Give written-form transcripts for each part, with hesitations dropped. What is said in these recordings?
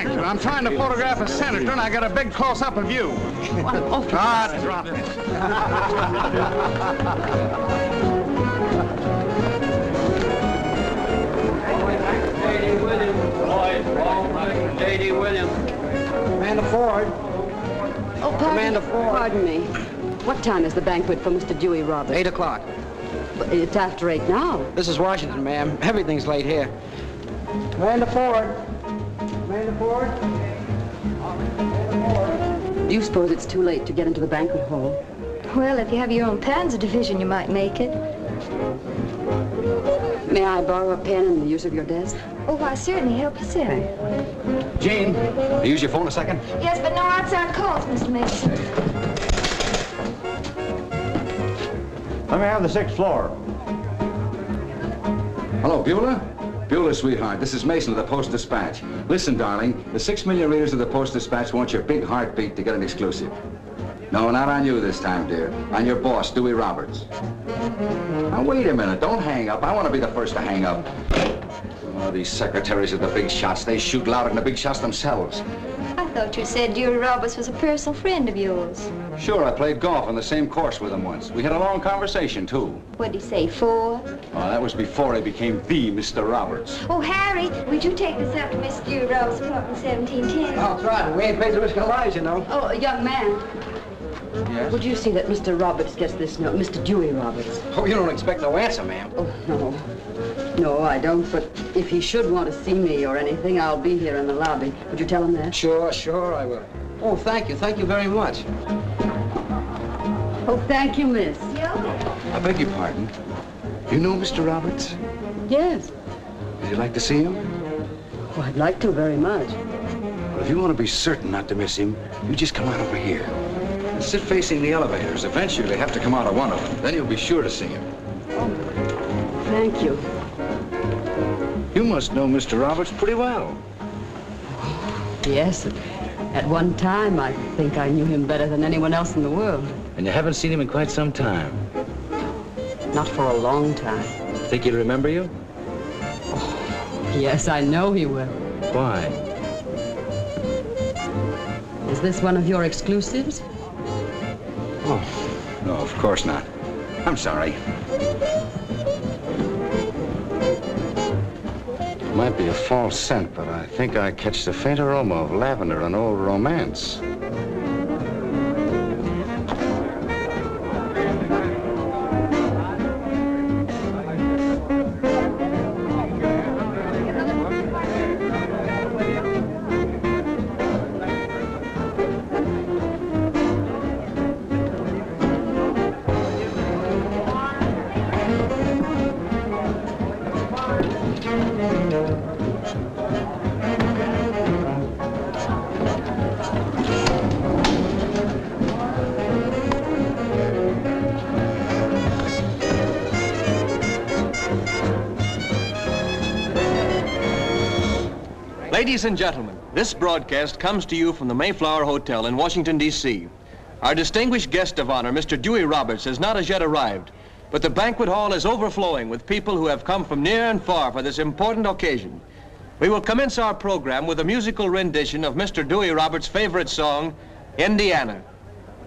thank you. I'm trying to photograph a senator, and I got a big close-up of you. Ah, drop it. J.D. Williams. Commander Ford. Oh, Commander Ford. Pardon me. What time is the banquet for Mr. Dewey Roberts? 8 o'clock. But it's after 8 now. This is Washington, ma'am. Everything's late here. Commander Ford. Commander Ford. Do you suppose it's too late to get into the banquet hall? Well, if you have your own Panzer division, you might make it. May I borrow a pen and the use of your desk? Oh, why, certainly. Help yourself. Jean, use your phone a second. Yes, but no outside calls, Mr. Mason. Let me have the 6th floor. Hello, Beulah? Beulah, sweetheart, this is Mason of the Post-Dispatch. Listen, darling, the 6 million readers of the Post-Dispatch want your big heartbeat to get an exclusive. No, not on you this time, dear. On your boss, Dewey Roberts. Now, wait a minute. Don't hang up. I want to be the first to hang up. Oh, these secretaries of the big shots, they shoot louder than the big shots themselves. I thought you said Dewey Roberts was a personal friend of yours. Sure, I played golf on the same course with him once. We had a long conversation, too. What'd he say, 4? Oh, that was before he became the Mr. Roberts. Oh, Harry, would you take this up to Mr. Dewey Roberts' apartment 1710? I'll try. We ain't paid the risk of lives, you know. Oh, young man. Yes? Would you see that Mr. Roberts gets this note? Mr. Dewey Roberts. Oh, you don't expect no answer, ma'am. Oh, no. No, I don't, but if he should want to see me or anything, I'll be here in the lobby. Would you tell him that? Sure, I will. Oh, thank you very much. Oh, thank you, miss. I beg your pardon. You know Mr. Roberts? Yes. Would you like to see him? Oh, I'd like to very much. Well, if you want to be certain not to miss him, you just come on over here. And sit facing the elevators. Eventually, you'll have to come out of one of them. Then you'll be sure to see him. Oh, thank you. You must know Mr. Roberts pretty well. Yes. At one time, I think I knew him better than anyone else in the world. And you haven't seen him in quite some time. Not for a long time. Think he'll remember you? Oh, yes, I know he will. Why? Is this one of your exclusives? Oh, no, of course not. I'm sorry. It might be a false scent, but I think I catch the faint aroma of lavender and old romance. Ladies and gentlemen, this broadcast comes to you from the Mayflower Hotel in Washington, D.C. Our distinguished guest of honor, Mr. Dewey Roberts, has not as yet arrived, but the banquet hall is overflowing with people who have come from near and far for this important occasion. We will commence our program with a musical rendition of Mr. Dewey Roberts' favorite song, Indiana.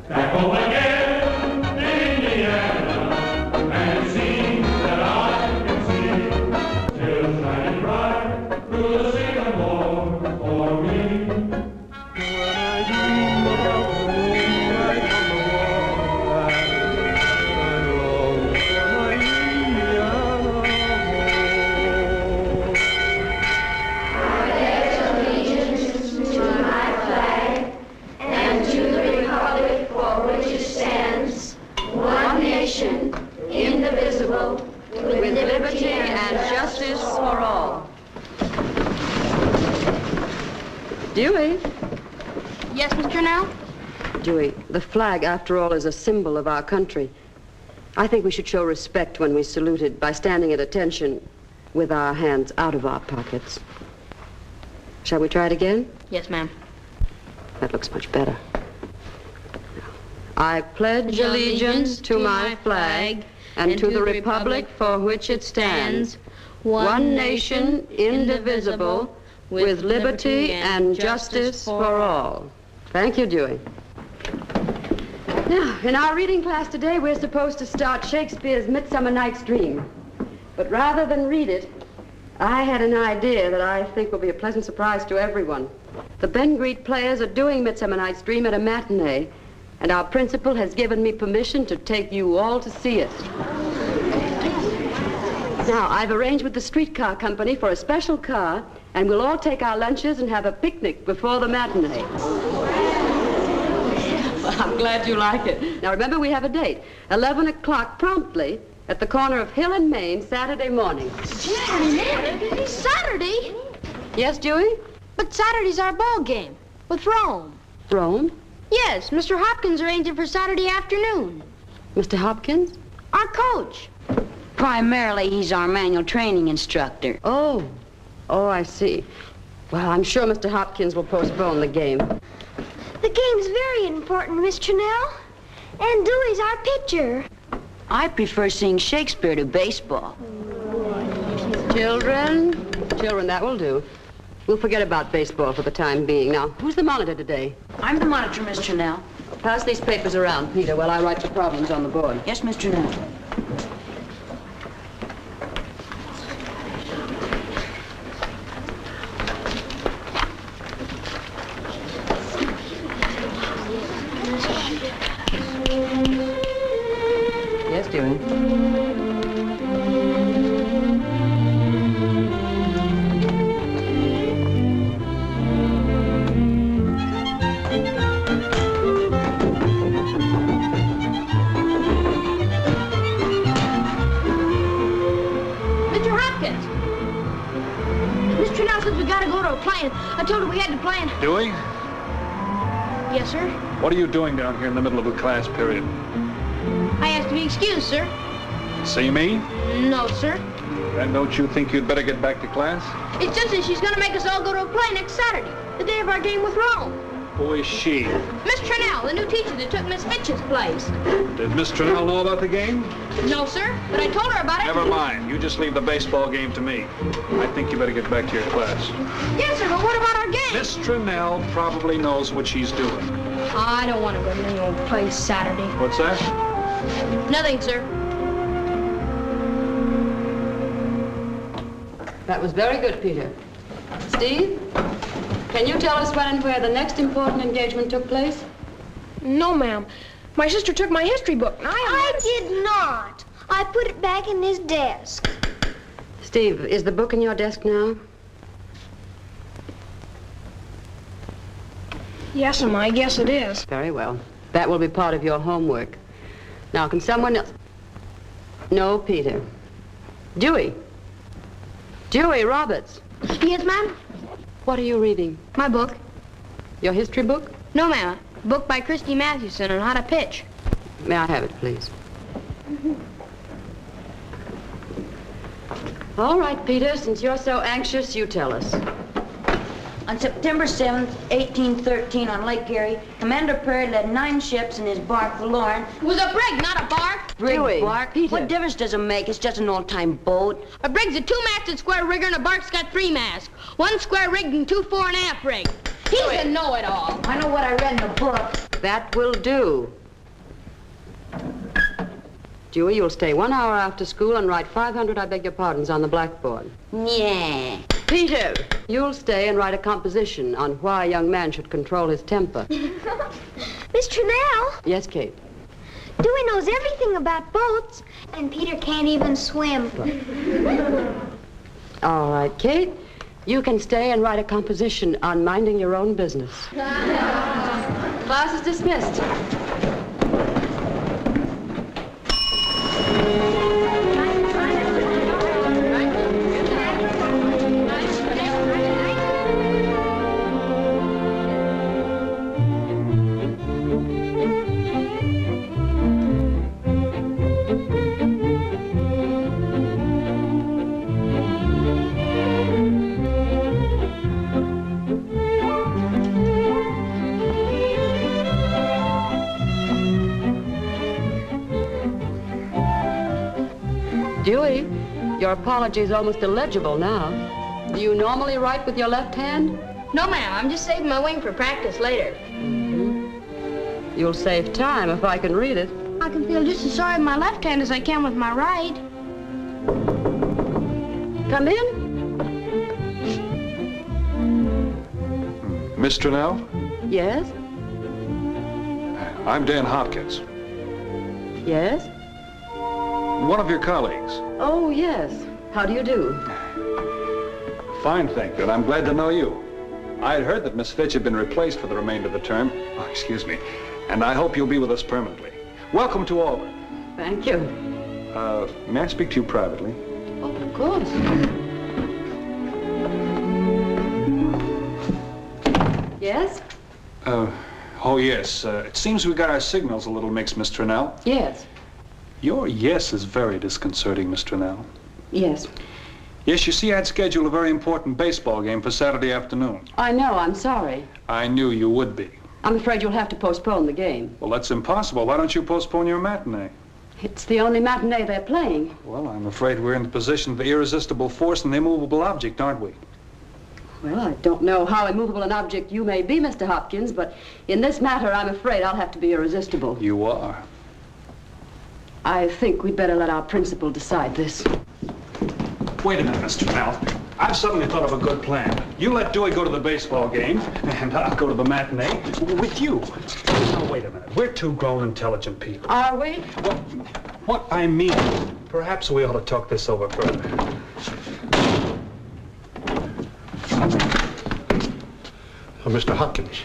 Back home again, Indiana, and it seems that I can see, still shining bright through the sycamore for me. When I dream about home, I come along, I long for my Indiana home. I pledge allegiance to my flag and to the republic for which it stands, one nation, indivisible, with liberty and justice for all. Dewey? Yes, Mr. Now? Dewey, the flag, after all, is a symbol of our country. I think we should show respect when we salute it by standing at attention with our hands out of our pockets. Shall we try it again? Yes, ma'am. That looks much better. I pledge allegiance to my flag and to the republic for which it stands, one nation, indivisible, with liberty and justice for all. Thank you, Dewey. Now, in our reading class today, we're supposed to start Shakespeare's Midsummer Night's Dream. But rather than read it, I had an idea that I think will be a pleasant surprise to everyone. The Ben Greet players are doing Midsummer Night's Dream at a matinee, and our principal has given me permission to take you all to see it. Now, I've arranged with the streetcar company for a special car, and we'll all take our lunches and have a picnic before the matinee. Well, I'm glad you like it. Now, remember, we have a date, 11 o'clock promptly, at the corner of Hill and Main, Saturday morning. Saturday? Yes, Dewey? But Saturday's our ball game with Rome. Rome? Yes, Mr. Hopkins arranged it for Saturday afternoon. Mr. Hopkins? Our coach. Primarily, he's our manual training instructor. Oh, I see. Well, I'm sure Mr. Hopkins will postpone the game. The game's very important, Miss Trunell. And Dewey's our pitcher. I prefer seeing Shakespeare to baseball. Children, that will do. We'll forget about baseball for the time being. Now, who's the monitor today? I'm the monitor, Miss Trunell. Pass these papers around, Peter, while I write the problems on the board. Yes, Miss Trunell. Yes, Dewey. Mr. Hopkins. Miss Trunell says we gotta go to a play. I told her we had to play. Dewey, Yes, sir. what are you doing down here in the middle of a class period? I asked to be excused, sir. See me? No, sir. Then don't you think you'd better get back to class? It's just that she's gonna make us all go to a play next Saturday, the day of our game with Rome. Who is she? Miss Trunell, the new teacher that took Miss Fitch's place. Did Miss Trunell know about the game? No, sir, but I told her about it. Never mind. You just leave the baseball game to me. I think you better get back to your class. Yes, sir, but what about our game? Miss Trunell probably knows what she's doing. I don't want to go to any old place Saturday. What's that? Nothing, sir. That was very good, Peter. Steve, can you tell us when and where the next important engagement took place? No, ma'am. My sister took my history book. And I did not. I put it back in his desk. Steve, is the book in your desk now? Yes, ma'am, I guess it is. Very well. That will be part of your homework. Now, can someone else? No, Peter. Dewey. Dewey Roberts. Yes, ma'am? What are you reading? My book. Your history book? No, ma'am. A book by Christy Mathewson on how to pitch. May I have it, please? All right, Peter, since you're so anxious, you tell us. On September 7th, 1813, on Lake Erie, Commander Perry led 9 ships in his bark, the Lorne. It was a brig, not a bark. Brig Dewey, bark? Peter. What difference does it make? It's just an old-time boat. A brig's a 2-masted square rigger and a bark's got 3 masts. 1 square rig and 2 fore and aft rig. He's a know-it-all. I know what I read in the book. That will do. Dewey, you'll stay 1 hour after school and write 500 I beg your pardons on the blackboard. Yeah. Peter, you'll stay and write a composition on why a young man should control his temper. Miss Trunell, Yes, Kate? Dewey knows everything about boats, and Peter can't even swim. All right, Kate, you can stay and write a composition on minding your own business. Class is dismissed. Dewey, your apology is almost illegible now. Do you normally write with your left hand? No, ma'am. I'm just saving my wing for practice later. You'll save time if I can read it. I can feel just as sorry with my left hand as I can with my right. Come in. Miss Trinnell, Yes? I'm Dan Hopkins, Yes? one of your colleagues. Oh, yes. How do you do? Fine, thank you, and I'm glad to know you. I had heard that Miss Fitch had been replaced for the remainder of the term. Oh, excuse me. And I hope you'll be with us permanently. Welcome to Auburn. Thank you. May I speak to you privately? Oh, of course. Yes? Oh, yes. It seems we got our signals a little mixed, Miss Trinnell. Yes. Your yes is very disconcerting, Miss Trinnell. Yes. Yes, you see, I'd scheduled a very important baseball game for Saturday afternoon. I know. I'm sorry. I knew you would be. I'm afraid you'll have to postpone the game. Well, that's impossible. Why don't you postpone your matinee? It's the only matinee they're playing. Well, I'm afraid we're in the position of the irresistible force and the immovable object, aren't we? Well, I don't know how immovable an object you may be, Mr. Hopkins, but in this matter, I'm afraid I'll have to be irresistible. You are. I think we'd better let our principal decide this. Wait a minute, Mr. Mel. I've suddenly thought of a good plan. You let Dewey go to the baseball game, and I'll go to the matinee with you. Now, wait a minute. We're two grown, intelligent people. Are we? Well, what I mean, perhaps we ought to talk this over further. Mr. Hopkins,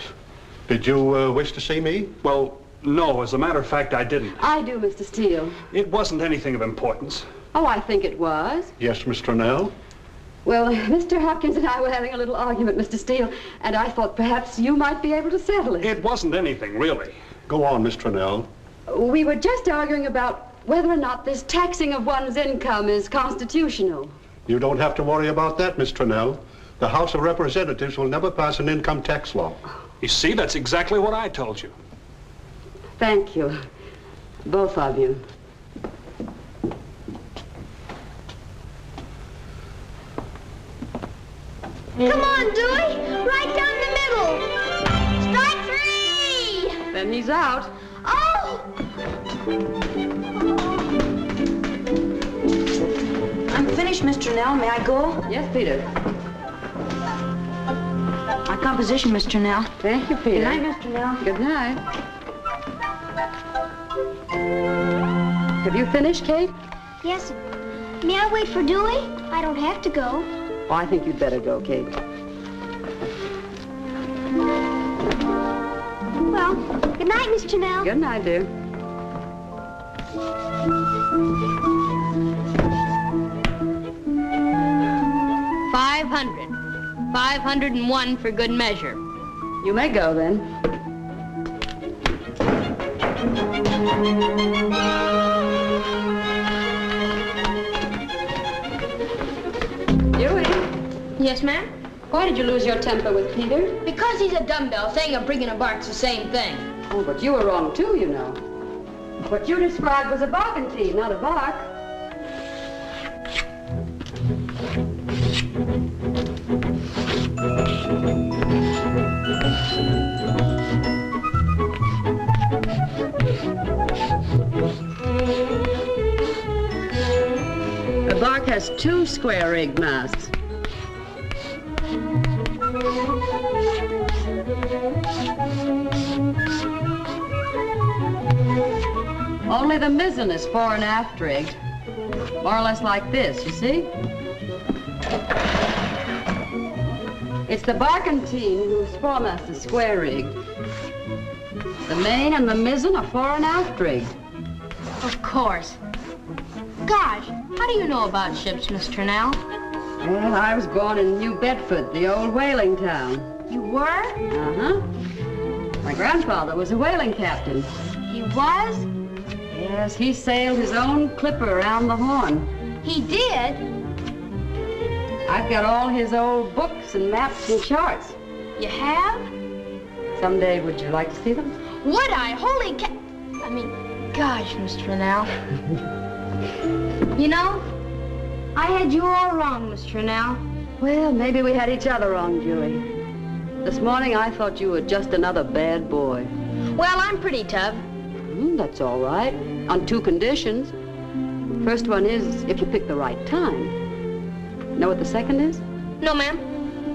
did you wish to see me? Well, no. As a matter of fact, I didn't. I do, Mr. Steele. It wasn't anything of importance. Oh, I think it was. Yes, Miss Trinnell? Well, Mr. Hopkins and I were having a little argument, Mr. Steele, and I thought perhaps you might be able to settle it. It wasn't anything, really. Go on, Miss Trinnell. We were just arguing about whether or not this taxing of one's income is constitutional. You don't have to worry about that, Miss Trinnell. The House of Representatives will never pass an income tax law. You see, that's exactly what I told you. Thank you, both of you. Come on, Dewey. Right down the middle. Strike three. Then he's out. Oh! I'm finished, Mr. Nell. May I go? Yes, Peter. My composition, Mr. Nell. Thank you, Peter. Good night, Mr. Nell. Good night. Have you finished, Kate? Yes, sir. May I wait for Dewey? I don't have to go. Oh, I think you'd better go, Kate. Well, good night, Miss Trinnell. Good night, dear. $500. 501 for good measure. You may go, then. Dewey? Yes, ma'am? Why did you lose your temper with Peter? Because he's a dumbbell, saying a brig and a bark's the same thing. Oh, but you were wrong, too, you know. What you described was a barkentine, not a bark. A bark has two square-rigged masts. Only the mizzen is fore and aft rigged. More or less like this, you see? It's the barkentine whose foremast is square rigged. The main and the mizzen are fore and aft rigged. Of course. Gosh, how do you know about ships, Miss Trinnell? Well, I was born in New Bedford, the old whaling town. You were? Uh-huh. My grandfather was a whaling captain. He was? Yes, he sailed his own clipper around the Horn. He did? I've got all his old books and maps and charts. You have? Someday, would you like to see them? Would I? Holy gosh, Miss Trinnell. You know, I had you all wrong, Miss Trinnell. Well, maybe we had each other wrong, Dewey. This morning I thought you were just another bad boy. Well, I'm pretty tough. That's all right. On 2 conditions. First one is if you pick the right time. Know what the second is? No, ma'am.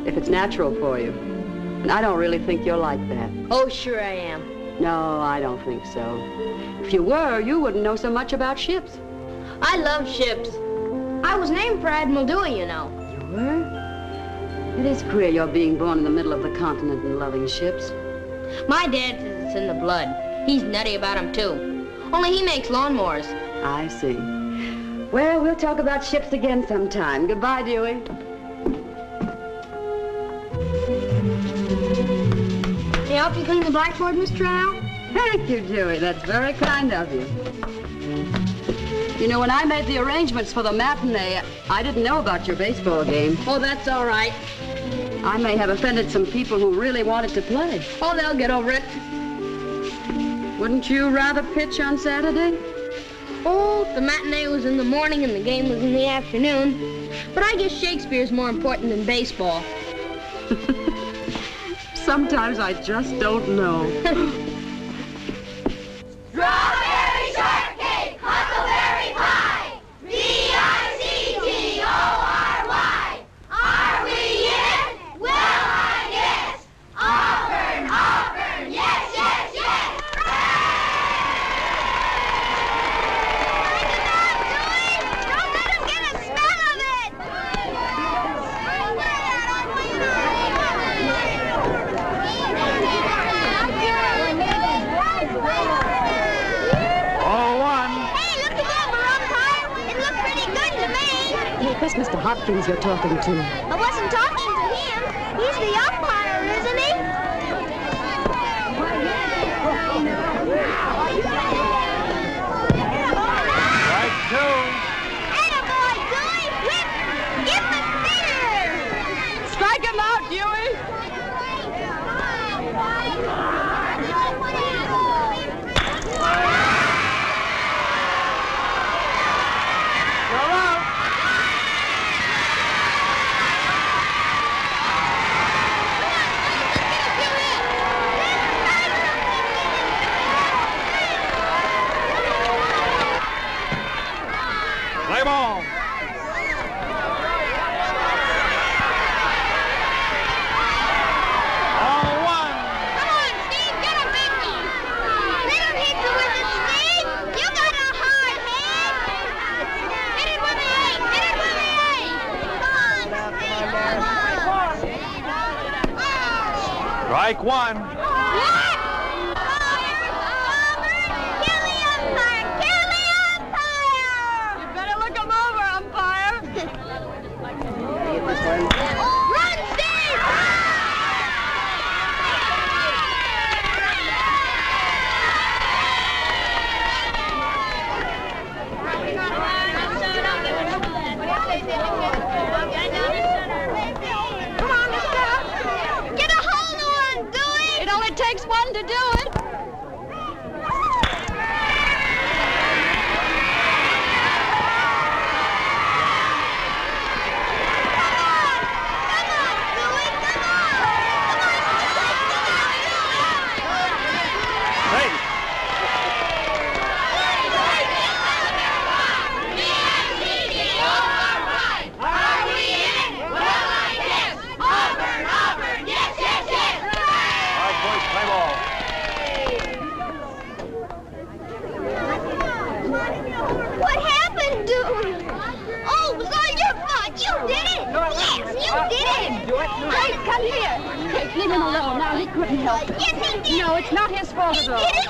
If it's natural for you. And I don't really think you're like that. Oh, sure I am. No, I don't think so. If you were, you wouldn't know so much about ships. I love ships. I was named for Admiral Dewey, you know. You were? It is queer you're being born in the middle of the continent and loving ships. My dad says it's in the blood. He's nutty about them, too. Only he makes lawnmowers. I see. Well, we'll talk about ships again sometime. Goodbye, Dewey. May I help you clean the blackboard, Mr. Al? Thank you, Dewey. That's very kind of you. You know, when I made the arrangements for the matinee, I didn't know about your baseball game. Oh, that's all right. I may have offended some people who really wanted to play. Oh, they'll get over it. Wouldn't you rather pitch on Saturday? Oh, the matinee was in the morning and the game was in the afternoon. But I guess Shakespeare's more important than baseball. Sometimes I just don't know. Strawberry shortcake, huckleberry pie, Bictory. Are we in? Well, I guess. Auburn, Auburn, yes, yes, yes. Don't let him get a smell of it. That's Mr. Hopkins you're talking to. I wasn't talking to him. He's the umpire, isn't he? Right, 2. Attaboy, Dewey! Whip! Give the fitter! Strike him out, Dewey! Play ball. All 1. Come on, Steve, get a big one. Let him hit you with it, Steve. You got a hard head. Hit it with the 8. Hit it with the 8. Come on, Steve. Strike 1. What? Kill the umpire! Kill the umpire! You better look him over, umpire. Run, Steve! Come on, Mr. Get a hold of one, Dewey! It only takes one to do it. Are we in? Well, I guess. Auburn, Auburn, yes, yes, yes. All right, boys, play ball. What happened, Dewey? Oh, it was all your fault. You did it. Yes, you did it. Hey, come here. Hey, leave him alone. Now, he couldn't help it. Yes, he did. No, it's not his fault He at all. did it.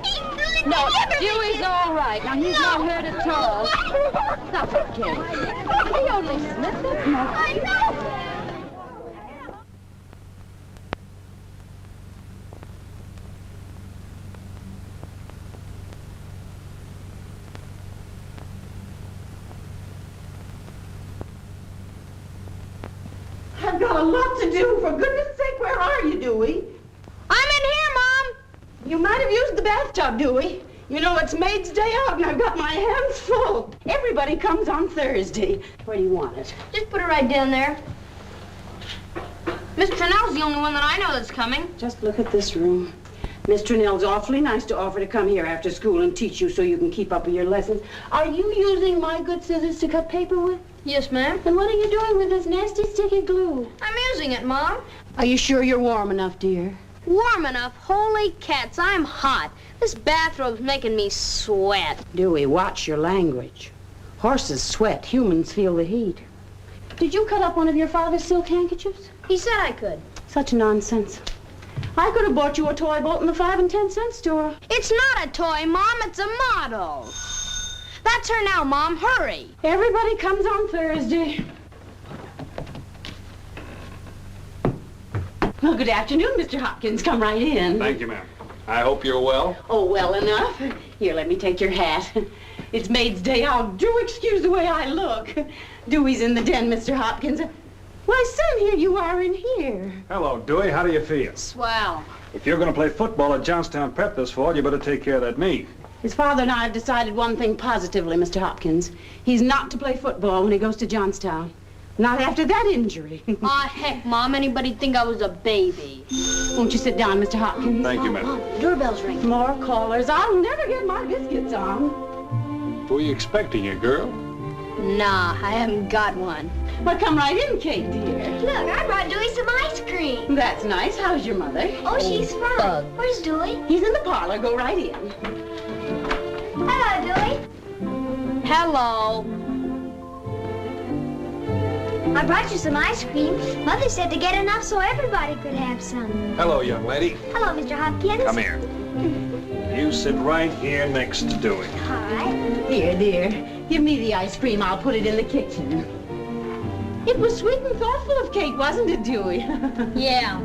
He really No, never Dewey's all right. Now, he's not hurt at all. Stop it, kid. He only slipped it. No. I know. I've got a lot to do. For goodness sake, where are you, Dewey? I'm in here, Mom. You might have used the bathtub, Dewey. You know, it's Maid's Day out, and I've got my hands full. Everybody comes on Thursday. Where do you want it? Just put it right down there. Miss Trennell's the only one that I know that's coming. Just look at this room. Miss Trennell's awfully nice to offer to come here after school and teach you so you can keep up with your lessons. Are you using my good scissors to cut paper with? Yes, ma'am. And what are you doing with this nasty sticky glue? I'm using it, Mom. Are you sure you're warm enough, dear? Warm enough? Holy cats, I'm hot. This bathrobe's making me sweat. Dewey, watch your language. Horses sweat, humans feel the heat. Did you cut up one of your father's silk handkerchiefs? He said I could. Such nonsense. I could have bought you a toy boat in the 5 and 10 cent store. It's not a toy, Mom. It's a model. That's her now, Mom. Hurry. Everybody comes on Thursday. Well, good afternoon, Mr. Hopkins. Come right in. Thank you, ma'am. I hope you're well. Oh, well enough. Here, let me take your hat. It's Maid's Day out. Do excuse the way I look. Dewey's in the den, Mr. Hopkins. Why, son, here you are in here. Hello, Dewey. How do you feel? Swell. If you're going to play football at Johnstown Prep this fall, you better take care of that knee. His father and I have decided one thing positively, Mr. Hopkins. He's not to play football when he goes to Johnstown. Not after that injury. Aw, heck, Mom. Anybody'd think I was a baby. Won't you sit down, Mr. Hopkins? Thank you, ma'am. Mom, doorbell's ringing. More callers. I'll never get my biscuits on. Who are you expecting, your girl? Nah, I haven't got one. Well, come right in, Kate, dear. Look, I brought Dewey some ice cream. That's nice. How's your mother? Oh, she's fine. Where's Dewey? He's in the parlor. Go right in. Hello, Dewey. Hello. I brought you some ice cream. Mother said to get enough so everybody could have some. Hello, young lady. Hello, Mr. Hopkins. Come here. You sit right here next to Dewey. Hi. Here, dear. Give me the ice cream. I'll put it in the kitchen. It was sweet and thoughtful of Kate, wasn't it, Dewey? Yeah.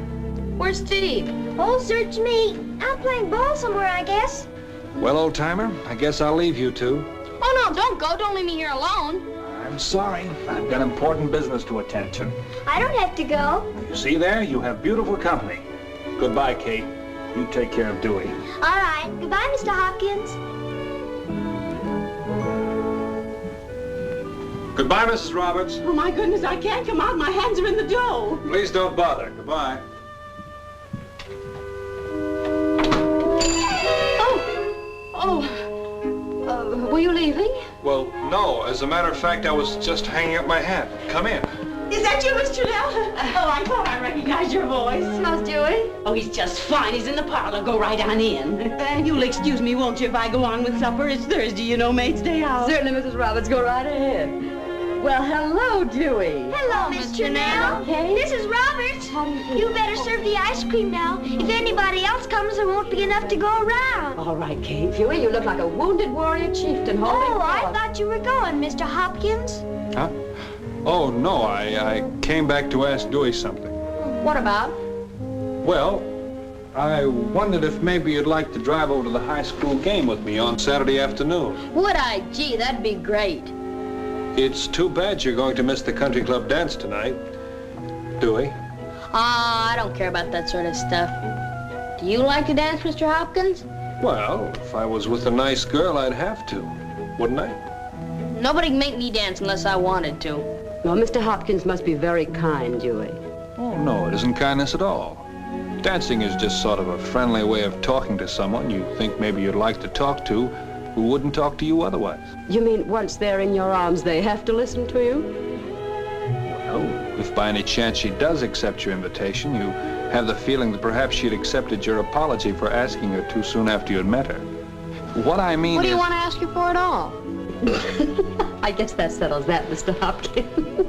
Where's Steve? Oh, search me. Out playing ball somewhere, I guess. Well, old-timer, I guess I'll leave you two. Oh, no, don't go. Don't leave me here alone. I'm sorry. I've got important business to attend to. I don't have to go. You see there? You have beautiful company. Goodbye, Kate. You take care of Dewey. All right. Goodbye, Mr. Hopkins. Goodbye, Mrs. Roberts. Oh, my goodness, I can't come out. My hands are in the dough. Please don't bother. Goodbye. Were you leaving? Well, no. As a matter of fact, I was just hanging up my hat. Come in. Is that you, Miss Trennell? Oh, I thought I recognized your voice. How's Dewey? Oh, he's just fine. He's in the parlor. Go right on in. You'll excuse me, won't you, if I go on with supper? It's Thursday, you know, Maid's Day out. Certainly, Mrs. Roberts. Go right ahead. Well, hello, Dewey. Hello, Miss Trennell. Okay. This is Robert. You better serve the ice cream now. If anybody else comes, there won't be enough to go around. All right, Kate. Dewey, you look like a wounded warrior chieftain holding Oh, I forth. thought you were going, Mr. Hopkins. Huh? Oh, no. I came back to ask Dewey something. What about? Well, I wondered if maybe you'd like to drive over to the high school game with me on Saturday afternoon. Would I? Gee, that'd be great. It's too bad you're going to miss the country club dance tonight. Dewey? I don't care about that sort of stuff. Do you like to dance, Mr. Hopkins? Well, if I was with a nice girl, I'd have to, wouldn't I? Nobody can make me dance unless I wanted to. Well, Mr. Hopkins must be very kind, Dewey. Oh, no, it isn't kindness at all. Dancing is just sort of a friendly way of talking to someone you think maybe you'd like to talk to who wouldn't talk to you otherwise. You mean once they're in your arms, they have to listen to you? Well, if by any chance she does accept your invitation, you have the feeling that perhaps she'd accepted your apology for asking her too soon after you had met her. What I mean What do is... you want to ask her for at all? I guess that settles that, Mr. Hopkins.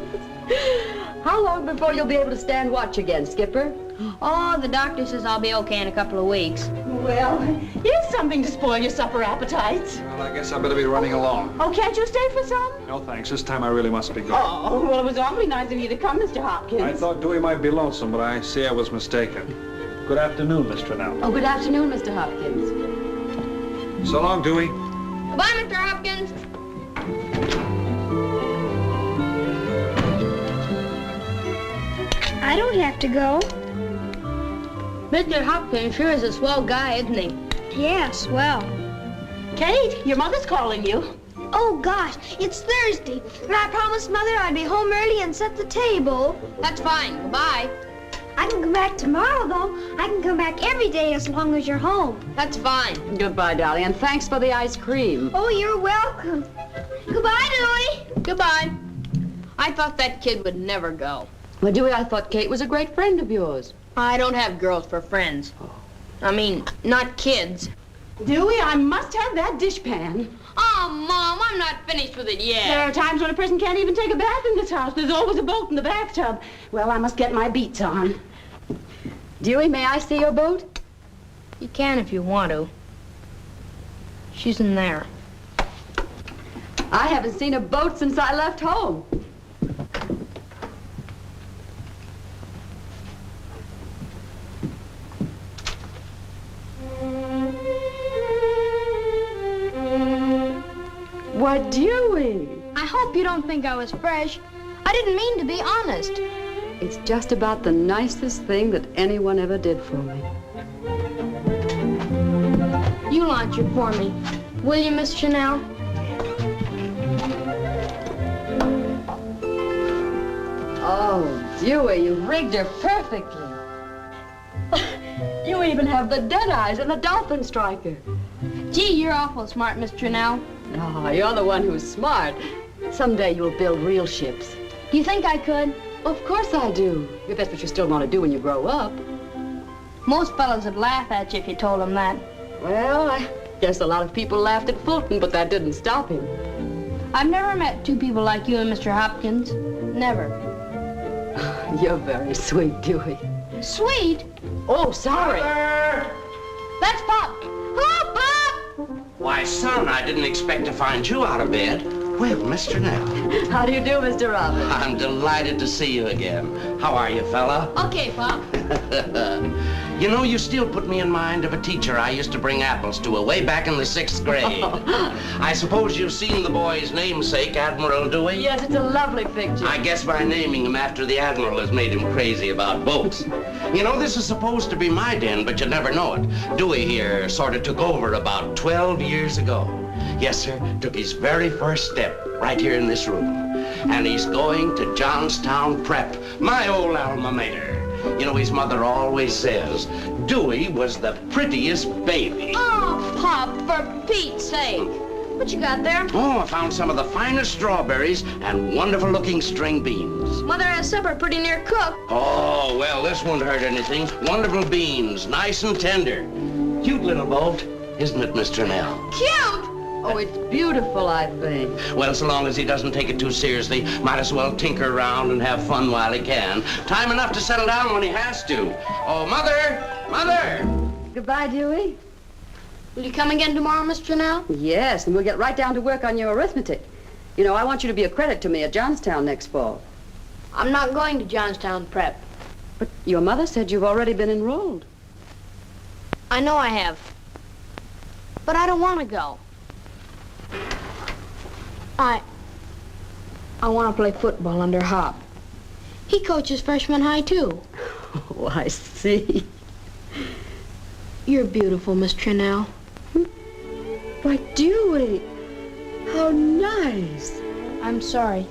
How long before you'll be able to stand watch again, Skipper? Oh, the doctor says I'll be okay in a couple of weeks. Well, here's something to spoil your supper appetites. Well, I guess I better be running along. Oh, can't you stay for some? No, thanks. This time I really must be going. Oh, well, it was awfully nice of you to come, Mr. Hopkins. I thought Dewey might be lonesome, but I see I was mistaken. Good afternoon, Miss Trennell. Oh, good afternoon, Mr. Hopkins. So long, Dewey. Goodbye, Mr. Hopkins. I don't have to go. Mr. Hopkins sure is a swell guy, isn't he? Yeah, swell. Kate, your mother's calling you. Oh, gosh, it's Thursday. And I promised Mother I'd be home early and set the table. That's fine. Goodbye. I can come back tomorrow, though. I can come back every day as long as you're home. That's fine. Goodbye, darling, and thanks for the ice cream. Oh, you're welcome. Goodbye, Dewey. Goodbye. I thought that kid would never go. Well, Dewey, I thought Kate was a great friend of yours. I don't have girls for friends. I mean, not kids. Dewey, I must have that dishpan. Oh, Mom, I'm not finished with it yet. There are times when a person can't even take a bath in this house. There's always a boat in the bathtub. Well, I must get my beats on. Dewey, may I see your boat? You can if you want to. She's in there. I haven't seen a boat since I left home. Why, Dewey? I hope you don't think I was fresh. I didn't mean to be honest. It's just about the nicest thing that anyone ever did for me. You launch it for me. Will you, Miss Chanel? Oh, Dewey, you rigged her perfectly. You even have the dead eyes and the dolphin striker. Gee, you're awful smart, Miss Chanel. Oh, you're the one who's smart. Someday you'll build real ships. Do you think I could? Of course I do. If that's what you still want to do when you grow up. Most fellows would laugh at you if you told them that. Well, I guess a lot of people laughed at Fulton, but that didn't stop him. I've never met two people like you and Mr. Hopkins. Never. You're very sweet, Dewey. Sweet? Oh, sorry. That's Pop. Hello, Pop! Why, son, I didn't expect to find you out of bed. Well, Mr. Nell. How do you do, Mr. Roberts? I'm delighted to see you again. How are you, fella? Okay, Pop. You know, you still put me in mind of a teacher I used to bring apples to way back in the 6th grade. I suppose you've seen the boy's namesake, Admiral Dewey? Yes, it's a lovely picture. I guess by naming him after the Admiral has made him crazy about boats. You know, this is supposed to be my den, but you never know it. Dewey here sort of took over about 12 years ago. Yes, sir, took his very first step right here in this room. And he's going to Johnstown Prep, my old alma mater. You know, his mother always says, Dewey was the prettiest baby. Oh, Pop, for Pete's sake. What you got there? Oh, I found some of the finest strawberries and wonderful-looking string beans. Mother has supper pretty near cooked. Oh, well, this won't hurt anything. Wonderful beans, nice and tender. Cute little boat, isn't it, Mr. Nell? Cute! Oh, it's beautiful, I think. Well, so long as he doesn't take it too seriously, might as well tinker around and have fun while he can. Time enough to settle down when he has to. Oh, Mother! Mother! Goodbye, Dewey. Will you come again tomorrow, Miss Janelle? Yes, and we'll get right down to work on your arithmetic. You know, I want you to be a credit to me at Johnstown next fall. I'm not going to Johnstown Prep. But your mother said you've already been enrolled. I know I have. But I don't want to go. I want to play football under Hop. He coaches freshman high, too. Oh, I see. You're beautiful, Miss Trinell. Why, Dewey, how nice. I'm sorry.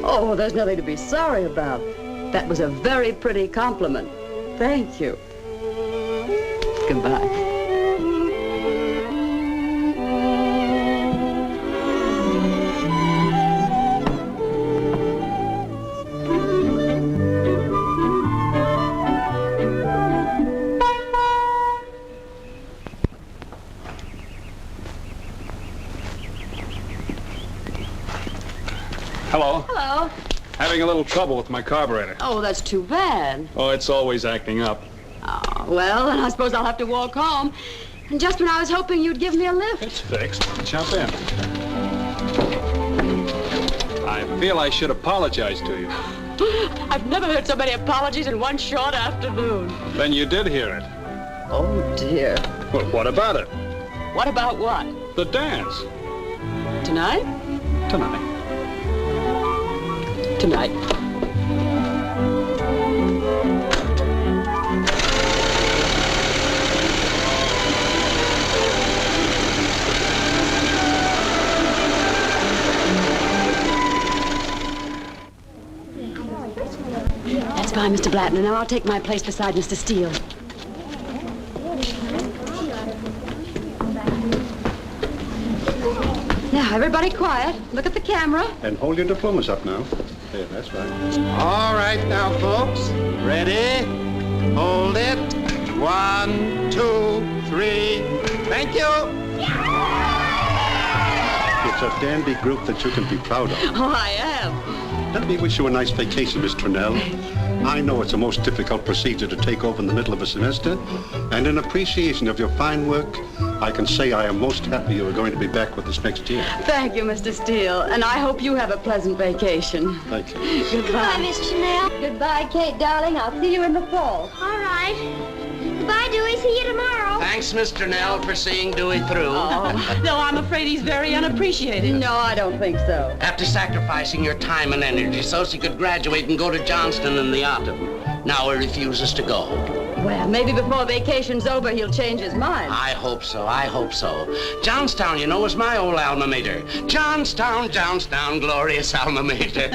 Oh, there's nothing to be sorry about. That was a very pretty compliment. Thank you. Goodbye. Hello. Hello. Having a little trouble with my carburetor. Oh, that's too bad. Oh, it's always acting up. Oh, well, then I suppose I'll have to walk home. And just when I was hoping you'd give me a lift. It's fixed. Jump in. I feel I should apologize to you. I've never heard so many apologies in one short afternoon. Then you did hear it. Oh, dear. Well, what about it? What about what? The dance. Tonight? Tonight. Tonight. That's Goodbye, Mr. Blattner. Now I'll take my place beside Mr. Steele. Now, everybody quiet. Look at the camera. And hold your diplomas up now. There, that's right. All right now, folks. Ready? Hold it. 1, 2, 3. Thank you. It's a dandy group that you can be proud of. Oh, I am. Let me wish you a nice vacation, Miss Trunell. I know it's a most difficult procedure to take over in the middle of a semester, and in appreciation of your fine work, I can say I am most happy you are going to be back with us next year. Thank you, Mr. Steele. And I hope you have a pleasant vacation. Thank you. Goodbye, Miss Chanel. Goodbye, Kate, darling. I'll see you in the fall. All right. Goodbye, Dewey. See you tomorrow. Thanks, Mr. Nell, for seeing Dewey through. Oh, no, I'm afraid he's very unappreciated. No, I don't think so. After sacrificing your time and energy so she could graduate and go to Johnston in the autumn, now he refuses to go. Well, maybe before vacation's over, he'll change his mind. I hope so. I hope so. Johnstown, you know, was my old alma mater. Johnstown, Johnstown, glorious alma mater.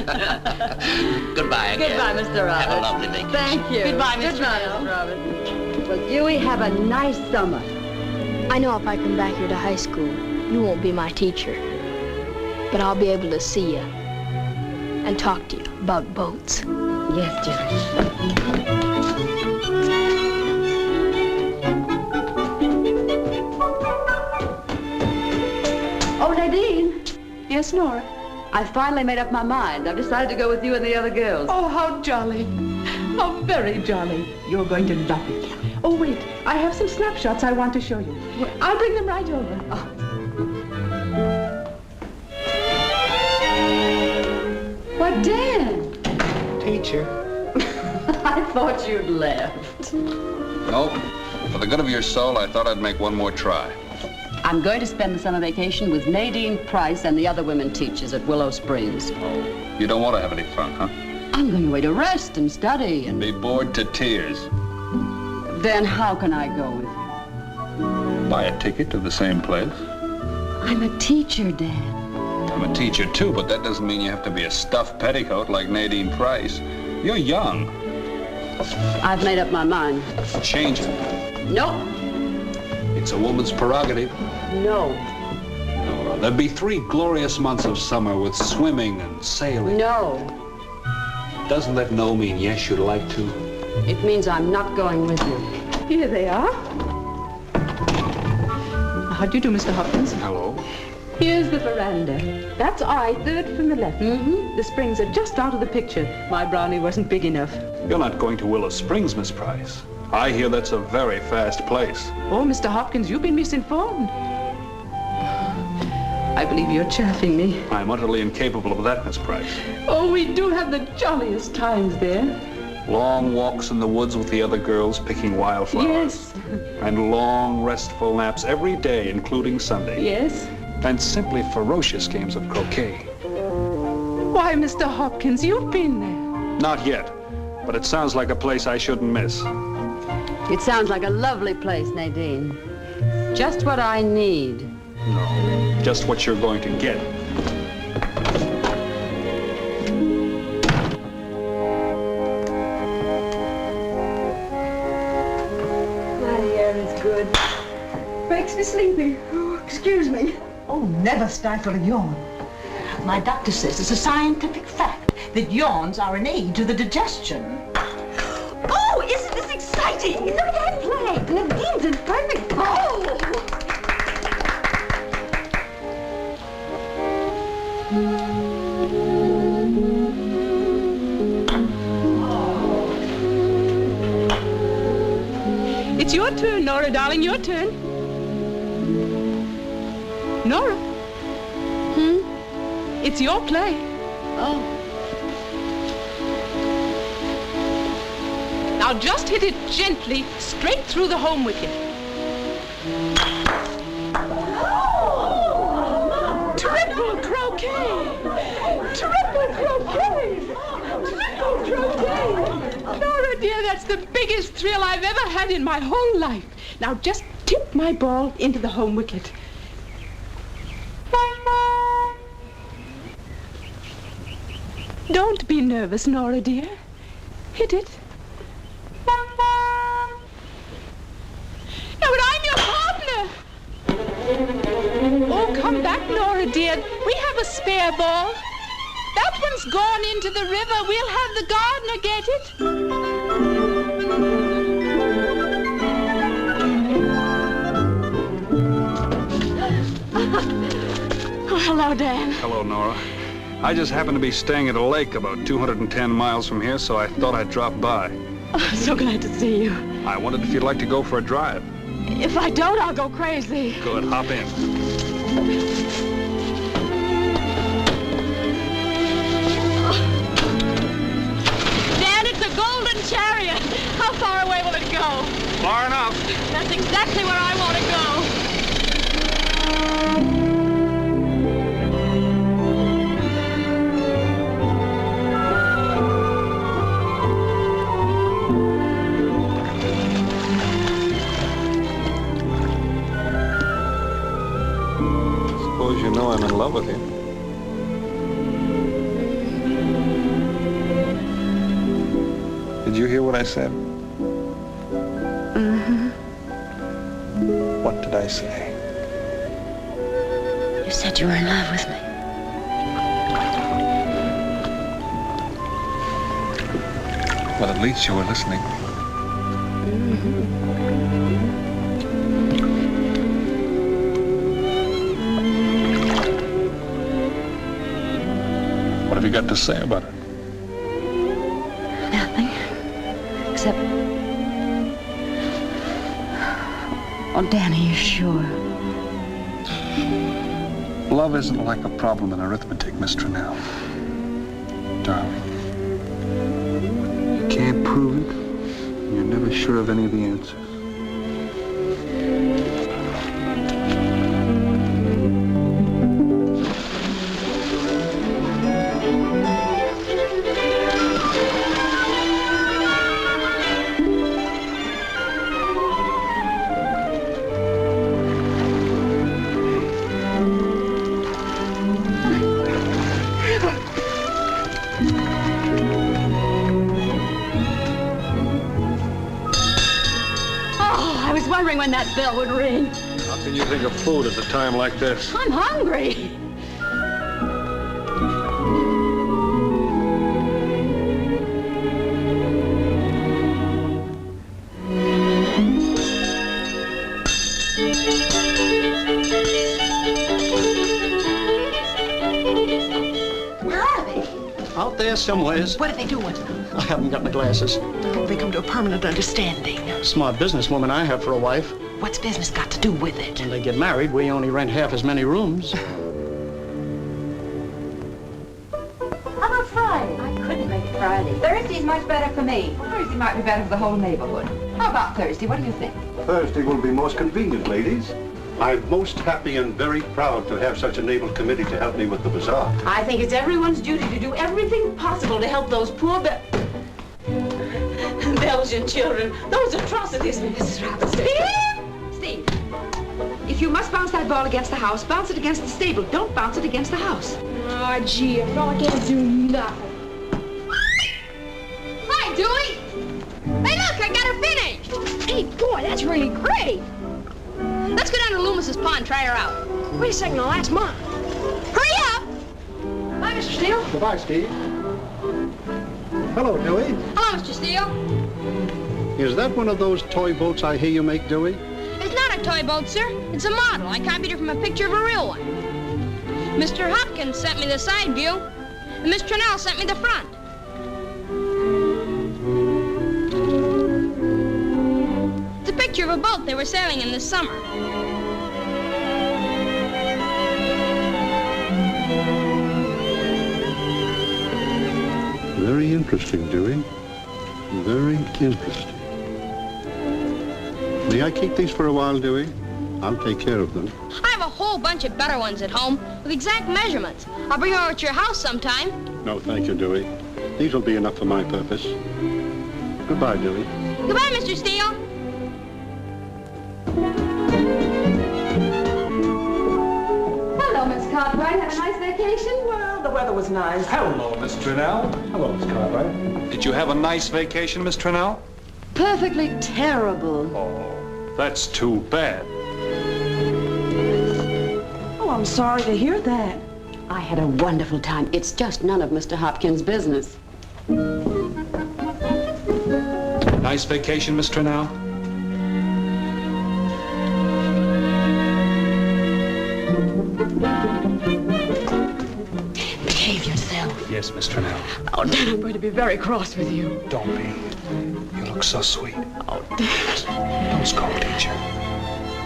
Goodbye again. Goodbye, Mr. Roberts. Have a lovely vacation. Thank you. Goodbye, Mr. Good night, Bell. Mr. Roberts. Well, Dewey, have a nice summer. I know if I come back here to high school, you won't be my teacher. But I'll be able to see you and talk to you about boats. Yes, Jerry. Oh, Nadine. Yes, Nora? I finally made up my mind. I've decided to go with you and the other girls. Oh, how jolly. How very jolly. You're going to love it. Oh, wait. I have some snapshots I want to show you. I'll bring them right over. Oh. What, Dan? Teacher. I thought you'd left. Nope. For the good of your soul, I thought I'd make one more try. I'm going to spend the summer vacation with Nadine Price and the other women teachers at Willow Springs. You don't want to have any fun, huh? I'm going away to rest and study and... Be bored to tears. Then how can I go with you? Buy a ticket to the same place. I'm a teacher, Dan. I'm a teacher, too, but that doesn't mean you have to be a stuffed petticoat like Nadine Price. You're young. I've made up my mind. Change it. Nope. It's a woman's prerogative. No. Nora, there'd be 3 glorious months of summer with swimming and sailing. No. Doesn't that no mean yes, you'd like to? It means I'm not going with you. Here they are. How do you do, Mr. Hopkins? Hello. Here's the veranda. That's I, third from the left. Mm-hmm. The springs are just out of the picture. My brownie wasn't big enough. You're not going to Willow Springs, Miss Price. I hear that's a very fast place. Oh, Mr. Hopkins, you've been misinformed. I believe you're chaffing me. I'm utterly incapable of that, Miss Price. Oh, we do have the jolliest times there. Long walks in the woods with the other girls picking wildflowers. Yes. And long, restful naps every day, including Sunday. Yes. And simply ferocious games of croquet. Why, Mr. Hopkins, you've been there. Not yet, but it sounds like a place I shouldn't miss. It sounds like a lovely place, Nadine. Just what I need. No, just what you're going to get. My air is good. Makes me sleepy. Oh, excuse me. Oh, never stifle a yawn. My doctor says it's a scientific fact that yawns are an aid to the digestion. Oh, isn't this exciting? Look at that flag. Nadine's in perfect form. Oh! It's your turn, Nora, darling, your turn. Nora? It's your play. Oh. Now just hit it gently, straight through the home wicket. Triple croquet! Triple croquet! Triple croquet! Nora, dear, that's the biggest thrill I've ever had in my whole life. Now just tip my ball into the home wicket. Don't be nervous, Nora, dear. hit it. No, but I'm your partner. Oh, come back, Nora, dear. We have a spare ball. That one's gone into the river. We'll have the gardener get it. Oh, hello, Dan. Hello, Nora. I just happen to be staying at a lake about 210 miles from here, so I thought I'd drop by. Oh, I'm so glad to see you. I wondered if you'd like to go for a drive. If I don't, I'll go crazy. Good, hop in. Dan, it's a golden chariot. How far away will it go? Far enough. That's exactly where I want to go. Suppose you know I'm in love with you. Did you hear what I said? Mm-hmm. What did I say? You said you were in love with me. Well, at least you were listening. What have you got to say about it? Nothing. Except... Oh, Dan, are you sure? Love isn't like a problem in arithmetic, Miss Trinnell. Darling. You can't prove it. You're never sure of any of the answers. When that bell would ring. How can you think of food at a time like this? I'm hungry. Where are they? Out there somewheres. What are they doing? I haven't got my glasses. I hope they come to a permanent understanding. Smart businesswoman I have for a wife. What's business got to do with it? When they get married, we only rent half as many rooms. How about Friday? I couldn't make Friday. Thursday's much better for me. Thursday might be better for the whole neighborhood. How about Thursday? What do you think? Thursday will be most convenient, ladies. I'm most happy and very proud to have such an able committee to help me with the bazaar. I think it's everyone's duty to do everything possible to help those poor Belgian children. Those atrocities, Mrs. Robinson. Steve, if you must bounce that ball against the house, bounce it against the stable. Don't bounce it against the house. Oh, gee, I can't do nothing. Hi, Dewey. Hey, look, I got her finished. Hey, boy, that's really great. Let's go down to Loomis's pond and try her out. Wait a second, now that's mine. Hurry up. Bye, Mr. Steele. Goodbye, Steve. Hello, Dewey. Hello, Mr. Steele. Is that one of those toy boats I hear you make, Dewey? It's not a toy boat, sir. It's a model. I copied it from a picture of a real one. Mr. Hopkins sent me the side view, and Miss Trinnell sent me the front. It's a picture of a boat they were sailing in this summer. Very interesting, Dewey. Very interesting. May I keep these for a while, Dewey? I'll take care of them. I have a whole bunch of better ones at home with exact measurements. I'll bring them over to your house sometime. No, thank you, Dewey. These will be enough for my purpose. Goodbye, Dewey. Goodbye, Mr. Steele. Hello, Miss Cartwright. Have a nice vacation? Well, the weather was nice. Hello, Miss Trinnell. Hello, Miss Cartwright. Did you have a nice vacation, Miss Trinnell? Perfectly terrible. Oh, that's too bad. Oh, I'm sorry to hear that. I had a wonderful time. It's just none of Mr. Hopkins' business. Nice vacation, Miss Trinnell? Behave yourself. Yes, Miss Trinnell. Oh, Dad, I'm going to be very cross with you. Don't be. You look so sweet. Oh, Dad. Don't scold, teacher.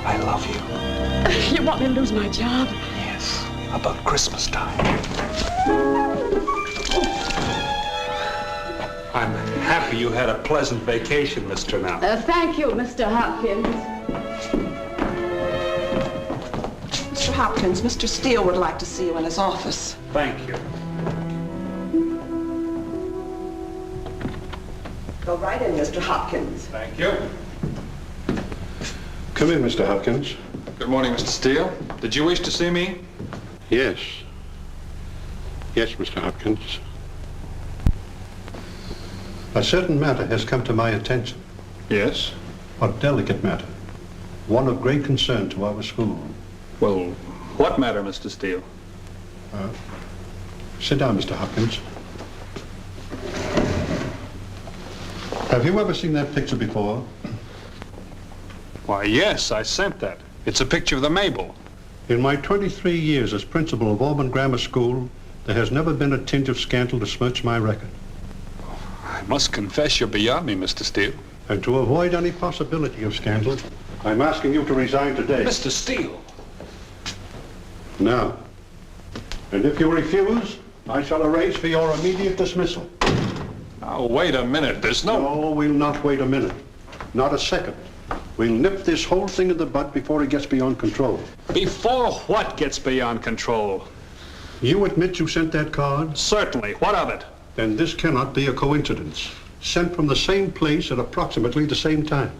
I love you. You want me to lose my job? Yes, about Christmas time. I'm happy you had a pleasant vacation, Miss Trinnell. Thank you, Mr. Hopkins. Mr. Hopkins, Mr. Steele would like to see you in his office. Thank you. Go right in, Mr. Hopkins. Thank you. Come in, Mr. Hopkins. Good morning, Mr. Steele. Did you wish to see me? Yes. Yes, Mr. Hopkins. A certain matter has come to my attention. Yes? A delicate matter. One of great concern to our school. Well, what matter, Mr. Steele? Sit down, Mr. Hopkins. Have you ever seen that picture before? Why, yes, I sent that. It's a picture of the Mabel. In my 23 years as principal of Auburn Grammar School, there has never been a tinge of scandal to smirch my record. I must confess you're beyond me, Mr. Steele. And to avoid any possibility of scandal, I'm asking you to resign today. Mr. Steele! Now. And if you refuse, I shall arrange for your immediate dismissal. Now, wait a minute. There's no... No, we'll not wait a minute. Not a second. We'll nip this whole thing in the bud before it gets beyond control. Before what gets beyond control? You admit you sent that card? Certainly. What of it? Then this cannot be a coincidence. Sent from the same place at approximately the same time.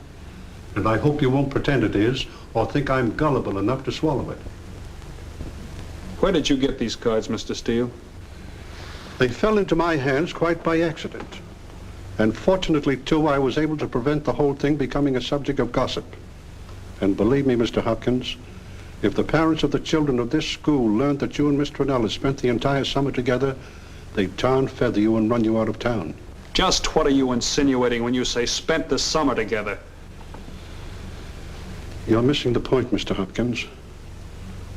And I hope you won't pretend it is, or think I'm gullible enough to swallow it. Where did you get these cards, Mr. Steele? They fell into my hands quite by accident. And fortunately, too, I was able to prevent the whole thing becoming a subject of gossip. And believe me, Mr. Hopkins, if the parents of the children of this school learned that you and Miss Trinnell had spent the entire summer together, they'd tar and feather you and run you out of town. Just what are you insinuating when you say spent the summer together? You're missing the point, Mr. Hopkins.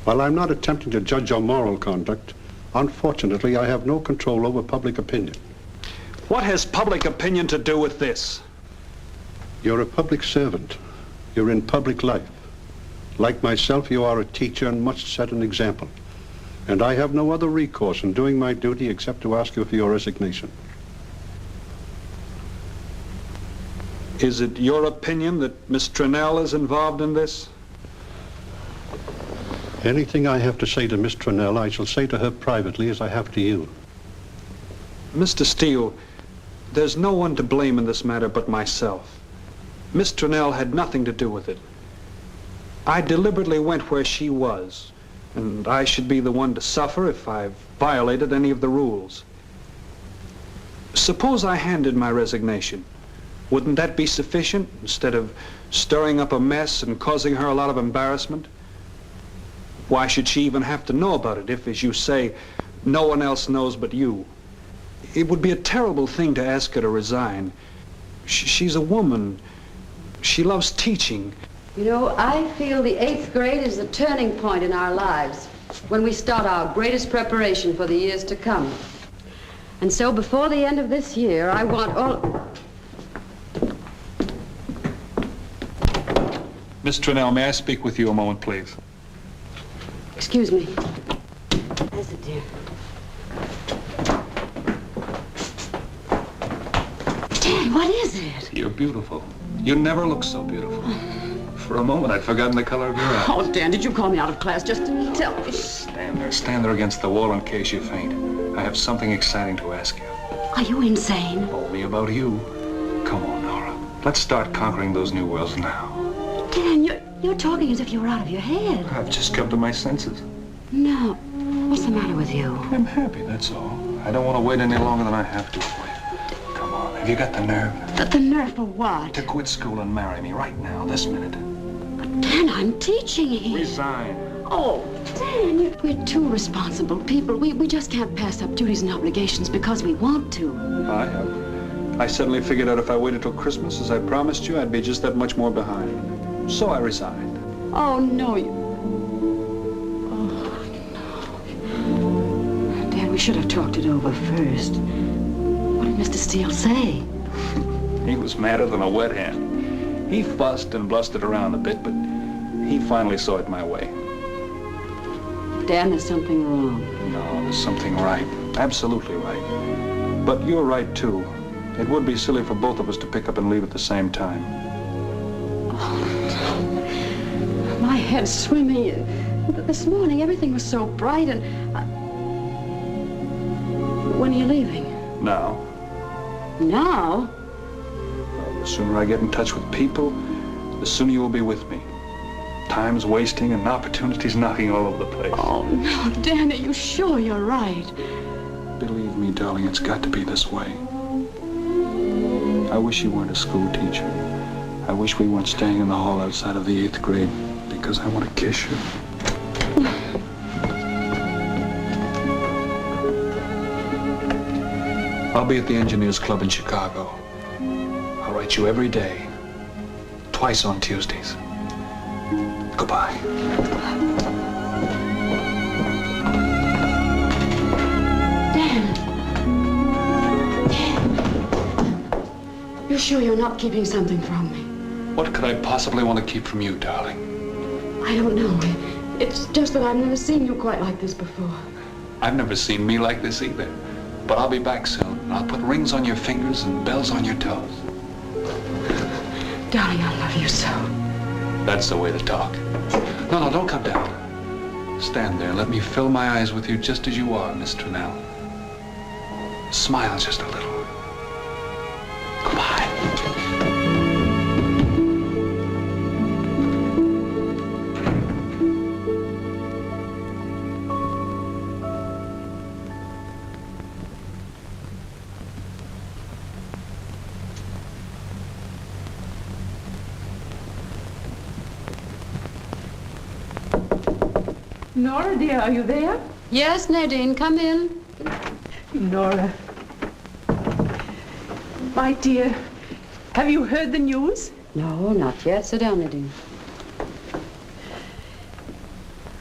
While I'm not attempting to judge your moral conduct, unfortunately, I have no control over public opinion. What has public opinion to do with this? You're a public servant. You're in public life. Like myself, you are a teacher and must set an example. And I have no other recourse in doing my duty except to ask you for your resignation. Is it your opinion that Miss Trinnell is involved in this? Anything I have to say to Miss Trinnell, I shall say to her privately as I have to you. Mr. Steele, there's no one to blame in this matter but myself. Miss Trinnell had nothing to do with it. I deliberately went where she was, and I should be the one to suffer if I've violated any of the rules. Suppose I handed my resignation. Wouldn't that be sufficient, instead of stirring up a mess and causing her a lot of embarrassment? Why should she even have to know about it if, as you say, no one else knows but you? It would be a terrible thing to ask her to resign. She's a woman. She loves teaching. You know, I feel the 8th grade is the turning point in our lives, when we start our greatest preparation for the years to come. And so before the end of this year, I want all... Miss Trinnell, may I speak with you a moment, please? Excuse me. Is it, dear? Dad, what is it? You're beautiful. You never look so beautiful. For a moment, I'd forgotten the color of your eyes. Oh, Dan, did you call me out of class just to tell me? Stand there against the wall in case you faint. I have something exciting to ask you. Are you insane? Told me about you. Come on, Nora. Let's start conquering those new worlds now. Dan, you're talking as if you were out of your head. I've just come to my senses. No. What's the matter with you? I'm happy, that's all. I don't want to wait any longer than I have to for you. Come on, have you got the nerve? The nerve for what? To quit school and marry me right now, this minute. Dan, I'm teaching here. Resign. Oh, Dan, we're two responsible people. We just can't pass up duties and obligations because we want to. I have. I suddenly figured out if I waited till Christmas, as I promised you, I'd be just that much more behind. So I resigned. Oh, no, you... We should have talked it over first. What did Mr. Steele say? He was madder than a wet hen. He fussed and blustered around a bit, but he finally saw it my way. Dan, there's something wrong. No, there's something right. Absolutely right. But you're right, too. It would be silly for both of us to pick up and leave at the same time. Oh, my head's swimming. This morning, everything was so bright and... When are you leaving? Now. Now? Well, the sooner I get in touch with people, the sooner you will be with me. Time's wasting and opportunities knocking all over the place. Oh, no, Dan, are you sure you're right? Believe me, darling, it's got to be this way. I wish you weren't a school teacher. I wish we weren't staying in the hall outside of the 8th grade, because I want to kiss you. I'll be at the Engineers Club in Chicago. I'll write you every day, twice on Tuesdays. Goodbye. Dan! You're sure you're not keeping something from me? What could I possibly want to keep from you, darling? I don't know. It's just that I've never seen you quite like this before. I've never seen me like this either. But I'll be back soon. I'll put rings on your fingers and bells on your toes. Darling, I love you so. That's the way to talk. No, don't come down. Stand there. Let me fill my eyes with you just as you are, Miss Trunell. Smile just a little. Goodbye. Nora, dear, are you there? Yes, Nadine, come in. Nora. My dear, have you heard the news? No, not yet. Sit down, Nadine.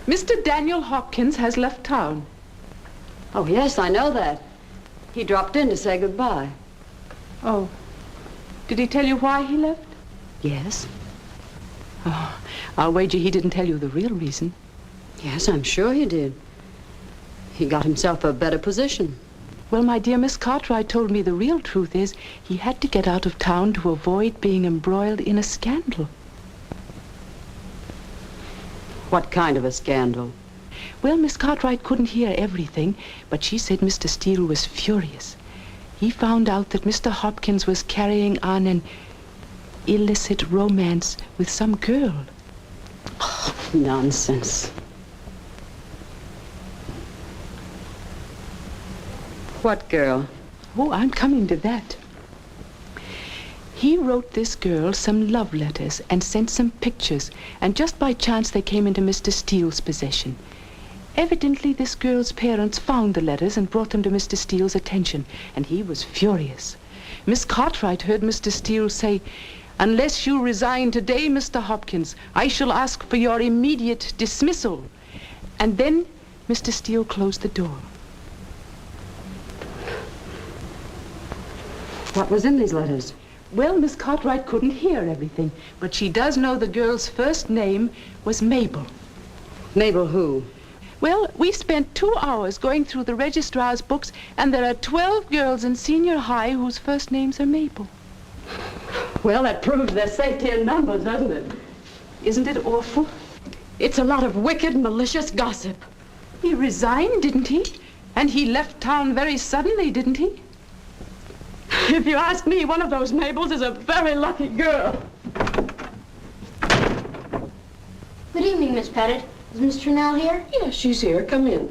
Mr. Daniel Hopkins has left town. Oh, yes, I know that. He dropped in to say goodbye. Oh. Did he tell you why he left? Yes. Oh, I'll wager he didn't tell you the real reason. Yes, I'm sure he did. He got himself a better position. Well, my dear, Miss Cartwright told me the real truth is he had to get out of town to avoid being embroiled in a scandal. What kind of a scandal? Well, Miss Cartwright couldn't hear everything, but she said Mr. Steele was furious. He found out that Mr. Hopkins was carrying on an illicit romance with some girl. Oh, nonsense. What girl? Oh, I'm coming to that. He wrote this girl some love letters and sent some pictures, and just by chance they came into Mr. Steele's possession. Evidently, this girl's parents found the letters and brought them to Mr. Steele's attention, and he was furious. Miss Cartwright heard Mr. Steele say, "Unless you resign today, Mr. Hopkins, I shall ask for your immediate dismissal." And then Mr. Steele closed the door. What was in these letters? Well, Miss Cartwright couldn't hear everything, but she does know the girl's first name was Mabel. Mabel who? Well, we spent 2 hours going through the registrar's books, and there are 12 girls in senior high whose first names are Mabel. Well, that proves their safety in numbers, doesn't it? Isn't it awful? It's a lot of wicked, malicious gossip. He resigned, didn't he? And he left town very suddenly, didn't he? If you ask me, one of those Mabels is a very lucky girl. Good evening, Miss Pettit. Is Miss Trunell here? Yes, she's here. Come in.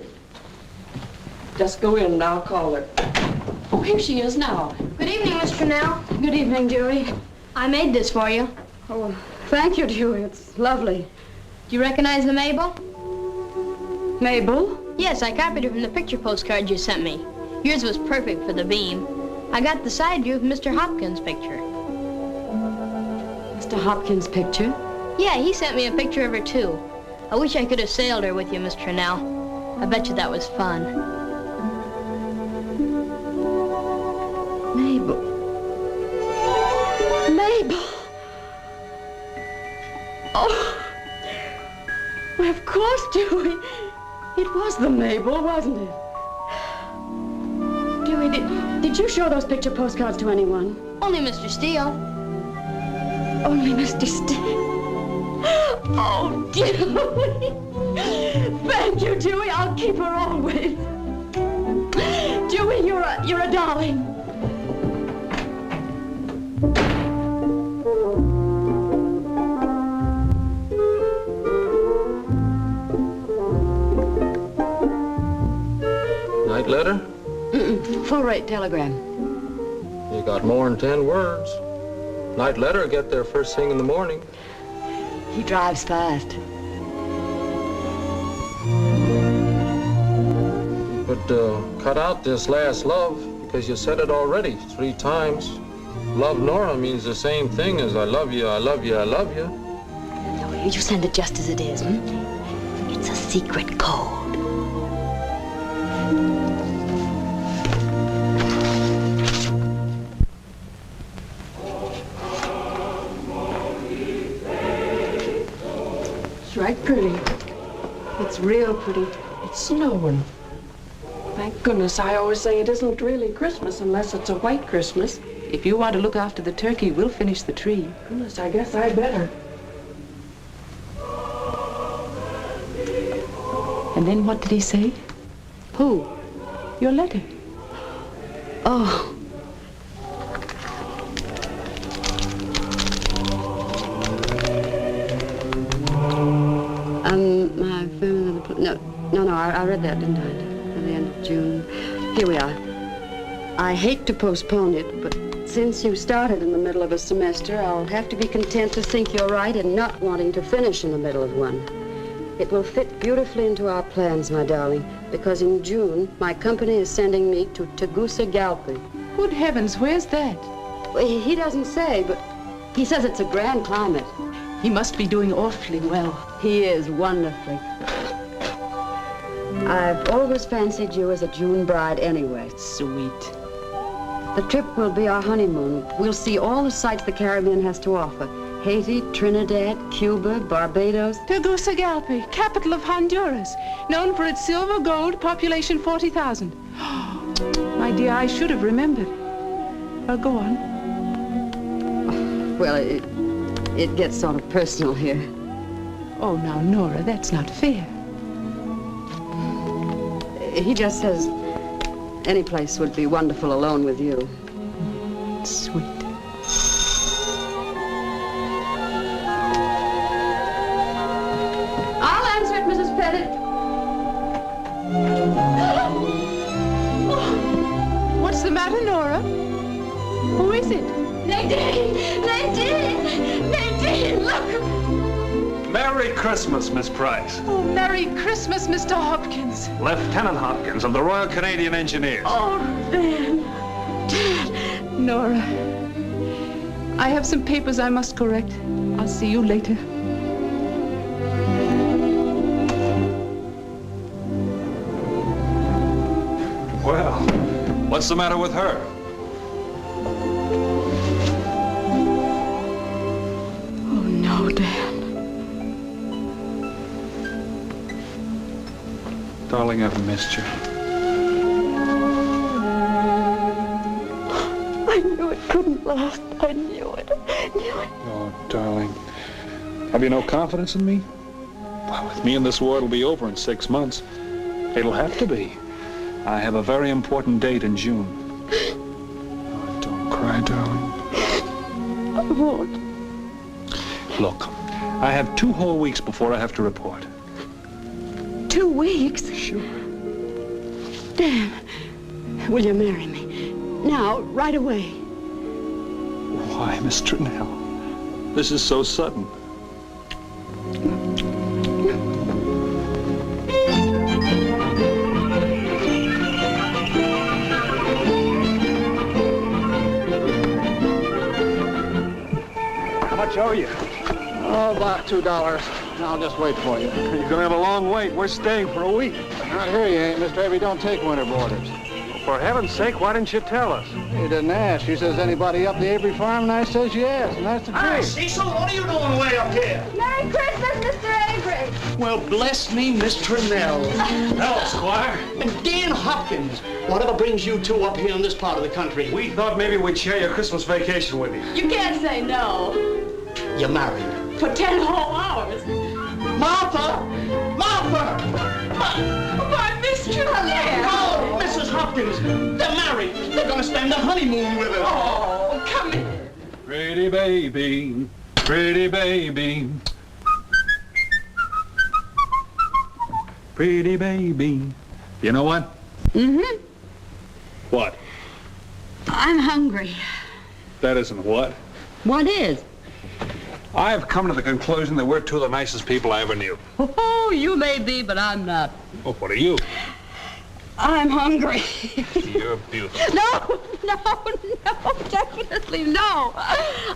Just go in and I'll call her. Oh, here she is now. Good evening, Miss Trunell. Good evening, Dewey. I made this for you. Oh, thank you, Dewey. It's lovely. Do you recognize the Mabel? Mabel? Yes, I copied her from the picture postcard you sent me. Yours was perfect for the beam. I got the side view of Mr. Hopkins' picture. Mr. Hopkins' picture? Yeah, he sent me a picture of her, too. I wish I could have sailed her with you, Miss Trunell. I bet you that was fun. Mabel. Mabel! Oh! Well, of course, Dewey. It was the Mabel, wasn't it? Dewey, did you show those picture postcards to anyone? Only Mr. Steele. Only Mr. Steele. Oh, Dewey. Thank you, Dewey. I'll keep her always. Dewey, you're a darling. Night letter? Full rate telegram. You got more than 10 words. Night letter get there first thing in the morning. He drives fast. But cut out this last love because you said it already 3 times. Love Nora means the same thing as I love you, I love you, I love you. No, you send it just as it is, hmm? It's a secret code. It's right pretty. It's real pretty. It's snowing. Thank goodness, I always say it isn't really Christmas unless it's a white Christmas. If you want to look after the turkey, we'll finish the tree. Goodness, I guess I better. And then what did he say? Who? Your letter. Oh. No, I read that, didn't I? At the end of June. Here we are. I hate to postpone it, but since you started in the middle of a semester, I'll have to be content to think you're right in not wanting to finish in the middle of one. It will fit beautifully into our plans, my darling, because in June, my company is sending me to Tegucigalpa. Good heavens, where's that? Well, he doesn't say, but he says it's a grand climate. He must be doing awfully well. He is, wonderfully. I've always fancied you as a June bride anyway. Sweet. The trip will be our honeymoon. We'll see all the sights the Caribbean has to offer. Haiti, Trinidad, Cuba, Barbados. Tegucigalpa, capital of Honduras, known for its silver, gold, population 40,000. My dear, I should have remembered. Well, go on. Well, it gets sort of personal here. Oh, now, Nora, that's not fair. He just says any place would be wonderful alone with you. Sweet. I'll answer it, Mrs. Pettit. What's the matter, Nora? Who is it? Nadine! Nadine! Nadine, look! Merry Christmas, Miss Price. Oh, Merry Christmas, Mr. Hopkins. Lieutenant Hopkins of the Royal Canadian Engineers. Oh, Dan. Dan. Nora. I have some papers I must correct. I'll see you later. Well, what's the matter with her? Oh, no, Dan. Darling, I've missed you. I knew it couldn't last. I knew it. I knew it. Oh, darling. Have you no confidence in me? Well, with me in this war, it'll be over in 6 months. It'll have to be. I have a very important date in June. Oh, don't cry, darling. I won't. Look, I have 2 whole weeks before I have to report. 2 weeks? Sure. Dan, will you marry me? Now, right away. Why, Miss Trinnell? This is so sudden. How much owe you? Oh, about $2. I'll just wait for you. You're gonna have a long wait. We're staying for a week. Not here you ain't, Mr. We don't take winter boarders. For heaven's sake, why didn't you tell us? You didn't ask. She says, anybody up the Avery farm? And I says, yes, and that's the truth. Hi, Cecil, what are you doing way up here? Merry Christmas, Mr. Avery. Well, bless me, Miss Trinnell. Hello, Squire. And Dan Hopkins. Whatever brings you two up here in this part of the country? We thought maybe we'd share your Christmas vacation with you. You can't say no. You're married. For 10 whole hours. Martha! Martha! Why, Miss Trinnell! Oh, Mrs. Hopkins! They're married. They're gonna spend the honeymoon with her. Oh, come here. Pretty baby, pretty baby. Pretty baby. You know what? Mm-hmm. What? I'm hungry. That isn't what. What is? I've come to the conclusion that we're two of the nicest people I ever knew. Oh, you may be, but I'm not. Oh, what are you? I'm hungry. You're beautiful. No, definitely no.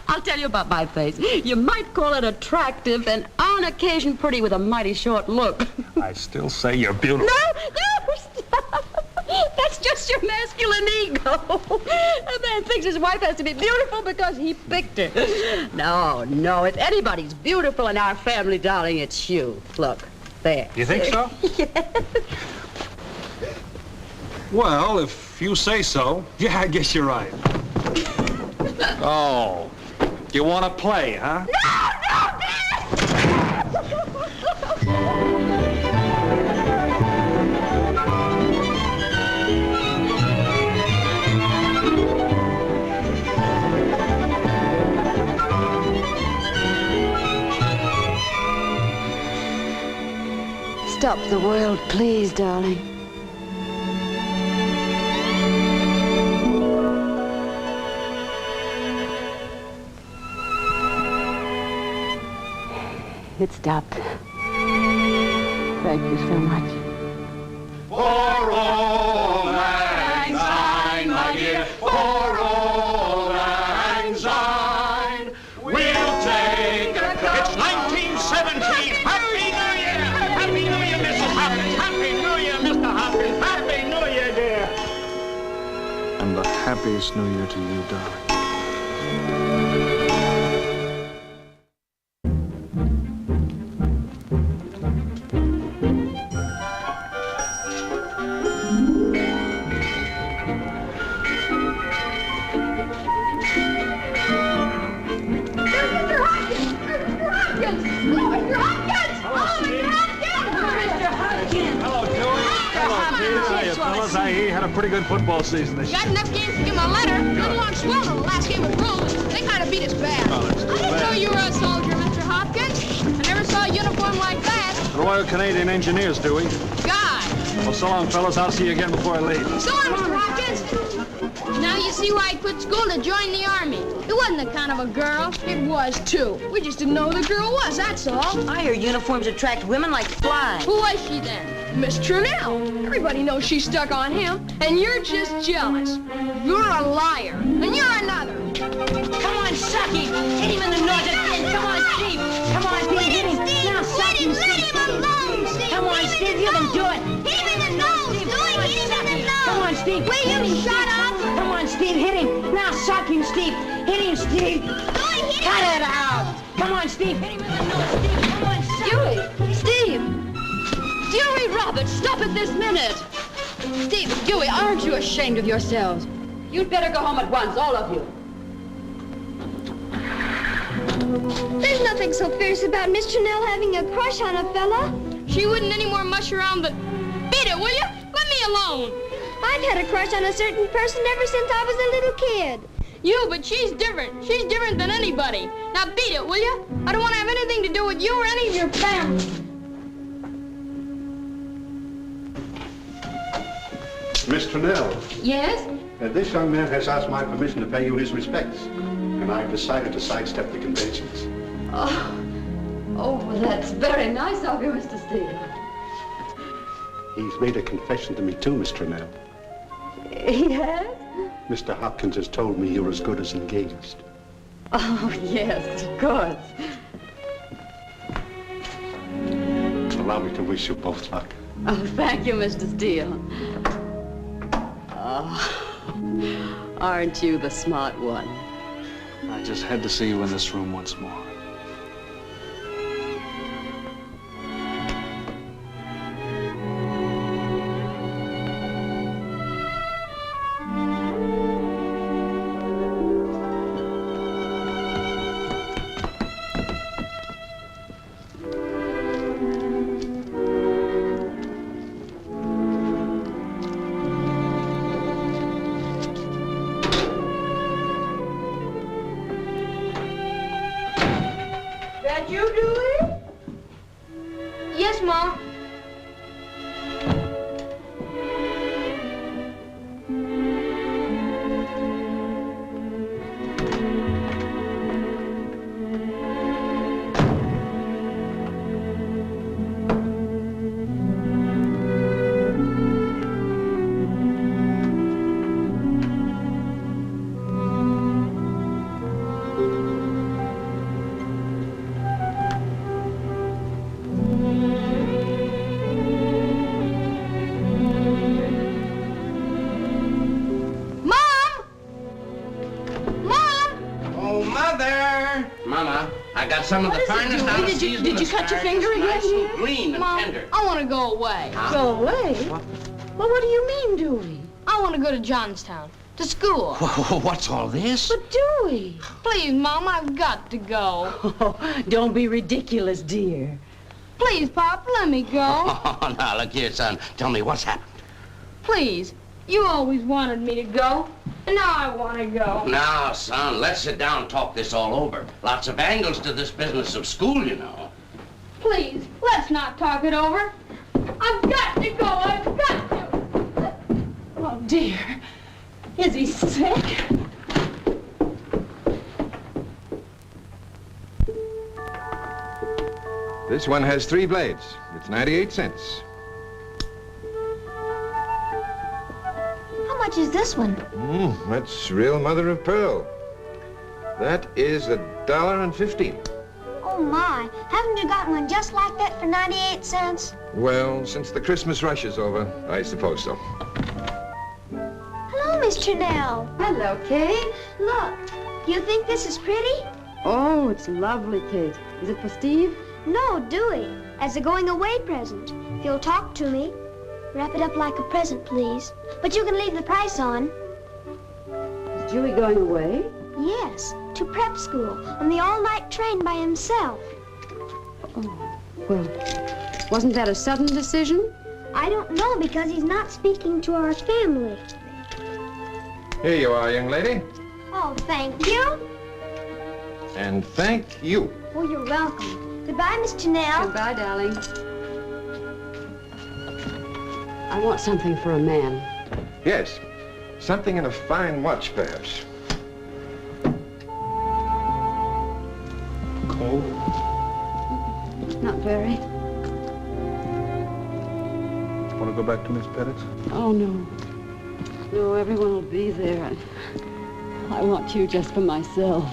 I'll tell you about my face. You might call it attractive and on occasion pretty with a mighty short look. I still say you're beautiful. No, stop. That's just your masculine ego. A man thinks his wife has to be beautiful because he picked her. No, if anybody's beautiful in our family, darling, it's you. Look, there. You think so? Yes. Well, if you say so, yeah, I guess you're right. Oh, you want to play, huh? Stop the world, please, darling. It stopped. Thank you so much. For old lang syne, my dear, for old lang syne, we'll take a cup. It's 1917. Happy New Year! Happy New Year, Mrs. Hopkins. Happy New Year, Mr. Hopkins. Happy New Year, dear. And the happiest New Year to you, darling. Pretty good football season this year. Got enough games to give him a letter. Didn't long swell in the last game of rules. They kind of beat us bad. Oh, that's too I didn't bad. know you were a soldier, Mr. Hopkins. I never saw a uniform like that. Royal Canadian Engineers, do we? God. Well, so long, fellas. I'll see you again before I leave. So long, Mr. Hopkins. Now you see why I quit school to join the Army. It wasn't the kind of a girl. It was, too. We just didn't know who the girl was, that's all. I hear uniforms attract women like flies. Who was she then? Miss Trinnell. Everybody knows she's stuck on him, and you're just jealous. You're a liar, and you're another. Come on, suck him. Hit him in the nose again. Come on, Steve. Come on, Steve. Hit him. Now, suck him, Steve. Let him alone, Steve. Come on, Steve. You can do it. Hit him in the nose. Do it. Hit him in the nose. Come on, Steve. Will you shut up? Come on, Steve. Hit him. Now, suck him, Steve. Hit him, Steve. Cut it out. Come on, Steve. Hit him in the nose, Steve. Come on, suck him. Dewey! Steve! Dewey Roberts, stop it this minute! Steve, Dewey, aren't you ashamed of yourselves? You'd better go home at once, all of you. There's nothing so fierce about Miss Trinnell having a crush on a fella. She wouldn't any more mush around the... Beat it, will you? Let me alone. I've had a crush on a certain person ever since I was a little kid. You, but she's different. She's different than anybody. Now beat it, will you? I don't want to have anything to do with you or any of your family. Miss Trunell, Yes? this young man has asked my permission to pay you his respects, and I've decided to sidestep the conventions. Oh, well, that's very nice of you, Mr. Steele. He's made a confession to me too, Miss Trunell. Yes? Mr. Hopkins has told me you're as good as engaged. Oh, yes, of course. Allow me to wish you both luck. Oh, thank you, Mr. Steele. Oh, aren't you the smart one? I just had to see you in this room once more. That you do it? Yes, Ma. Mama, I got some of the finest out of season. Did you cut your finger again? Nice and green and Mom, tender. I want to go away. Huh? Go away? Well, what do you mean, Dewey? I want to go to Johnstown, to school. What's all this? But Dewey. Please, Mom, I've got to go. Oh, don't be ridiculous, dear. Please, Pop, let me go. Oh, now, look here, son. Tell me what's happened. Please. You always wanted me to go, and now I want to go. Now, son, let's sit down and talk this all over. Lots of angles to this business of school, you know. Please, let's not talk it over. I've got to go. I've got to. Oh, dear. Is he sick? This one has 3 blades. It's 98 cents. How much is this one? That's real mother of pearl. That is $1.15. Oh, my. Haven't you got one just like that for 98 cents? Well, since the Christmas rush is over, I suppose so. Hello, Miss Trunell. Hello, Kate. Look, do you think this is pretty? Oh, it's lovely, Kate. Is it for Steve? No, Dewey. As a going-away present. If you'll talk to me, wrap it up like a present, please. But you can leave the price on. Is Dewey going away? Yes, to prep school on the all-night train by himself. Oh, well, wasn't that a sudden decision? I don't know because he's not speaking to our family. Here you are, young lady. Oh, thank you. And thank you. Oh, you're welcome. Goodbye, Miss Trunell. Goodbye, darling. I want something for a man. Yes, something in a fine watch, perhaps. Cold? Not very. Want to go back to Miss Pettit's? Oh, no. No, everyone will be there. I want you just for myself.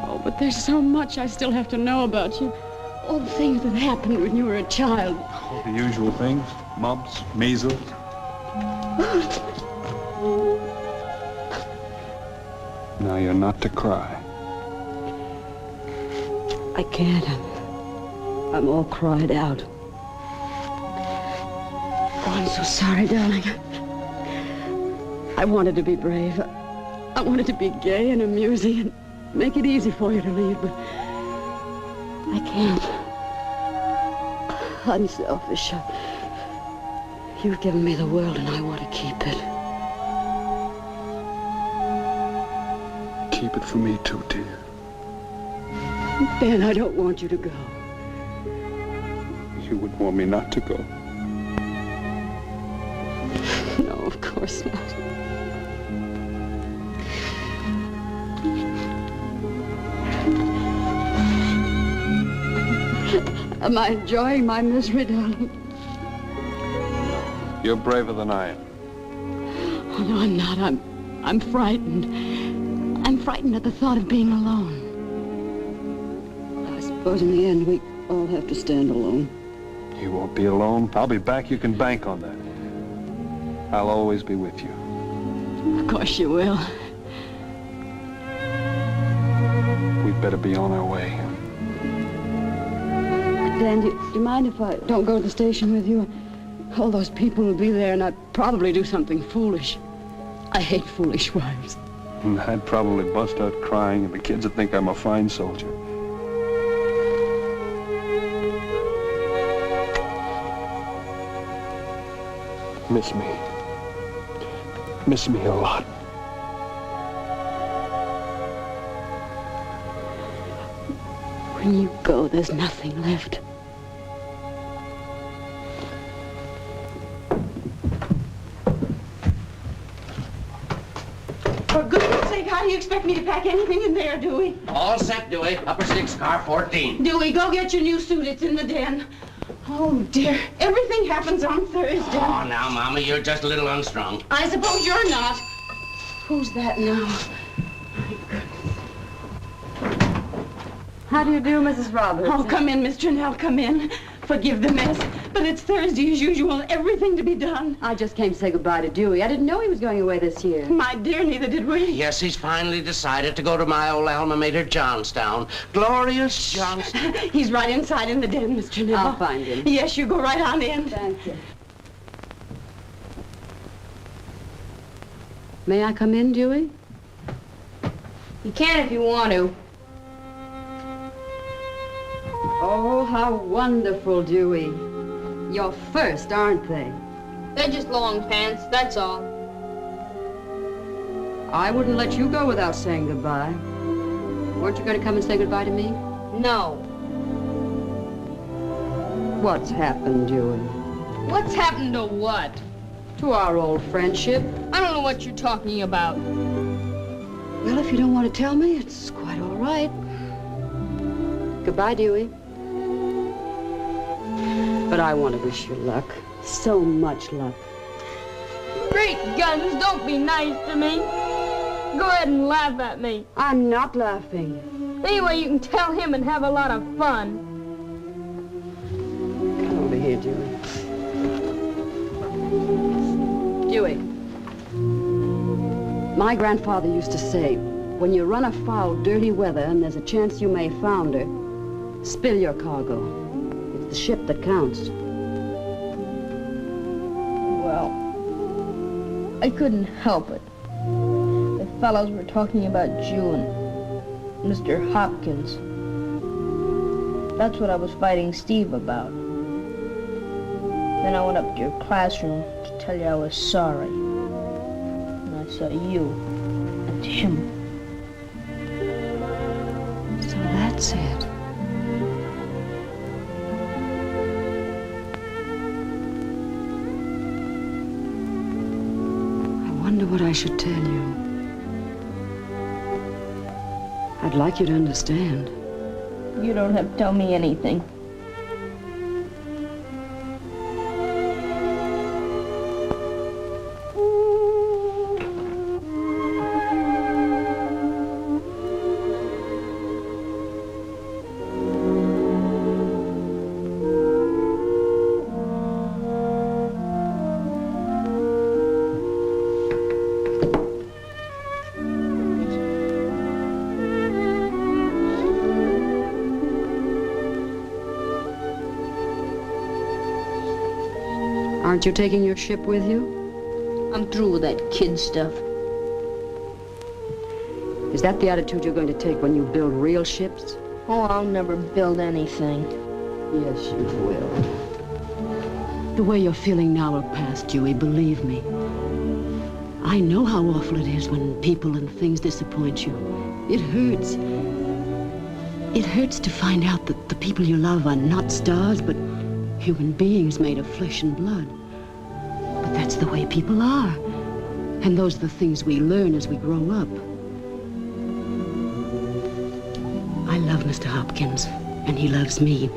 Oh, but there's so much I still have to know about you. All the things that happened when you were a child. All the usual things. Mumps, measles. Now you're not to cry. I can't. I'm all cried out. Oh, I'm so sorry, darling. I wanted to be brave. I wanted to be gay and amusing and make it easy for you to leave, but I can't. I'm selfish. You've given me the world and I want to keep it. Keep it for me too, dear. Ben, I don't want you to go. You would want me not to go. course not. Am I enjoying my misery, darling? You're braver than I am. Oh, no, I'm not. I'm frightened. I'm frightened at the thought of being alone. I suppose in the end we all have to stand alone. You won't be alone. I'll be back. You can bank on that. I'll always be with you. Of course you will. We'd better be on our way. Dan, do you mind if I don't go to the station with you? All those people will be there, and I'd probably do something foolish. I hate foolish wives. And I'd probably bust out crying, and the kids would think I'm a fine soldier. Miss me. Miss me a lot. When you go, there's nothing left. For goodness sake, how do you expect me to pack anything in there, Dewey? All set, Dewey. Upper six, car 14. Dewey, go get your new suit. It's in the den. Oh, dear. Everything happens on Thursday. Oh, now, Mama, you're just a little unstrung. I suppose you're not. Who's that now? How do you do, Mrs. Roberts? Oh, come in, Miss Turnell, come in. Forgive the mess, but it's Thursday as usual, everything to be done. I just came to say goodbye to Dewey. I didn't know he was going away this year. My dear, neither did we. Yes, he's finally decided to go to my old alma mater, Johnstown. Glorious Johnstown. He's right inside in the den, Miss Turnell. I'll find him. Yes, you go right on in. Thank you. May I come in, Dewey? You can if you want to. Oh, how wonderful, Dewey. You're first, aren't they? They're just long pants, that's all. I wouldn't let you go without saying goodbye. Weren't you going to come and say goodbye to me? No. What's happened, Dewey? What's happened to what? To our old friendship. I don't know what you're talking about. Well, if you don't want to tell me, it's quite all right. Goodbye, Dewey. But I want to wish you luck. So much luck. Great guns, don't be nice to me. Go ahead and laugh at me. I'm not laughing. Anyway, you can tell him and have a lot of fun. Come over here, Dewey. Dewey. My grandfather used to say, when you run afoul dirty weather and there's a chance you may founder, spill your cargo. It's the ship that counts. Well, I couldn't help it. The fellows were talking about June, Mr. Hopkins. That's what I was fighting Steve about. Then I went up to your classroom to tell you I was sorry. And I saw you and him. So that's it. I wonder what I should tell you. I'd like you to understand. You don't have to tell me anything. Aren't you taking your ship with you? I'm through with that kid stuff. Is that the attitude you're going to take when you build real ships? Oh, I'll never build anything. Yes, you will. The way you're feeling now will pass, Dewey, believe me. I know how awful it is when people and things disappoint you. It hurts. It hurts to find out that the people you love are not stars, but human beings made of flesh and blood. But that's the way people are. And those are the things we learn as we grow up. I love Mr. Hopkins, and he loves me.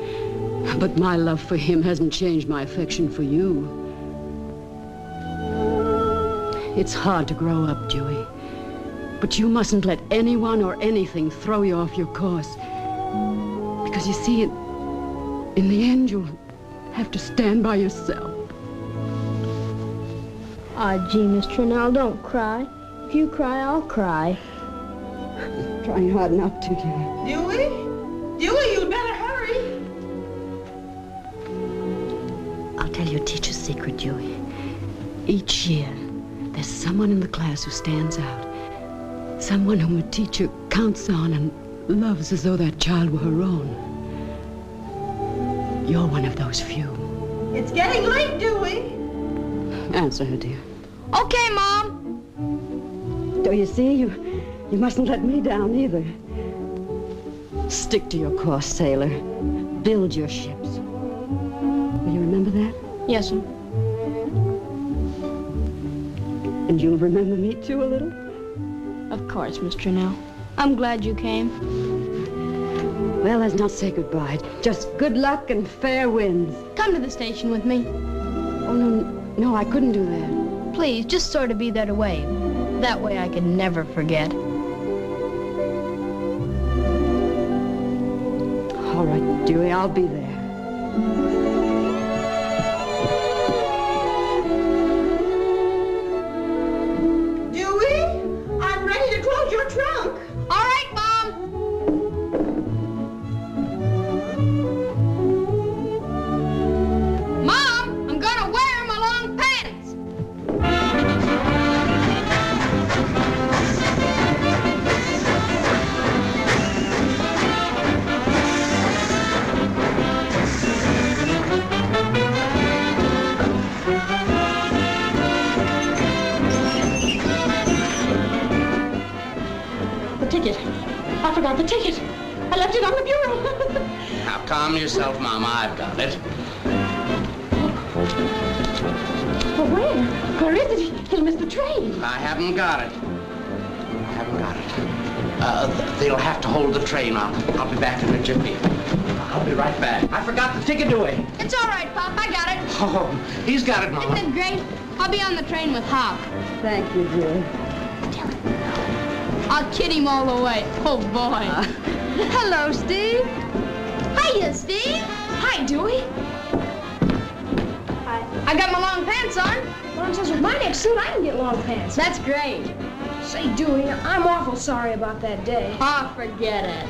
But my love for him hasn't changed my affection for you. It's hard to grow up, Dewey. But you mustn't let anyone or anything throw you off your course. Because you see, in the end, you'll have to stand by yourself. Ah, gee, Miss Trinnell, don't cry. If you cry, I'll cry. I'm trying hard not to, Dewey. Dewey? Dewey, you'd better hurry. I'll tell you a teacher's secret, Dewey. Each year, there's someone in the class who stands out. Someone whom a teacher counts on and loves as though that child were her own. You're one of those few. It's getting late, Dewey. Answer her, dear. Okay, Mom. Do you see? You mustn't let me down either. Stick to your course, sailor. Build your ships. Will you remember that? Yes, sir. And you'll remember me too a little? Of course, Miss Trinnell. I'm glad you came. Well, let's not say goodbye. Just good luck and fair winds. Come to the station with me. Oh, no, I couldn't do that. Please, just sort of be there to wave. That way I can never forget. All right, Dewey, I'll be there. Dewey, I'm ready to close your trunk. All right, Mom. Mom, I'm gonna wear my long pants. The ticket. I forgot the ticket. I left it on the bureau. Now, calm yourself, Mama. I've got it. But where? Where is it? He'll miss the train. I haven't got it. They'll have to hold the train. I'll be back in a jiffy. I'll be right back. I forgot the ticket away. It's all right, Pop. I got it. Oh, he's got it, Mama. Isn't it great? I'll be on the train with Hop. Thank you, dear. I'll kid him all the way. Oh, boy. Hello, Steve. Hiya, Steve. Hi, Dewey. I got my long pants on. Mom says with my next suit, I can get long pants. That's great. Say, Dewey, I'm awful sorry about that day. Oh, forget it.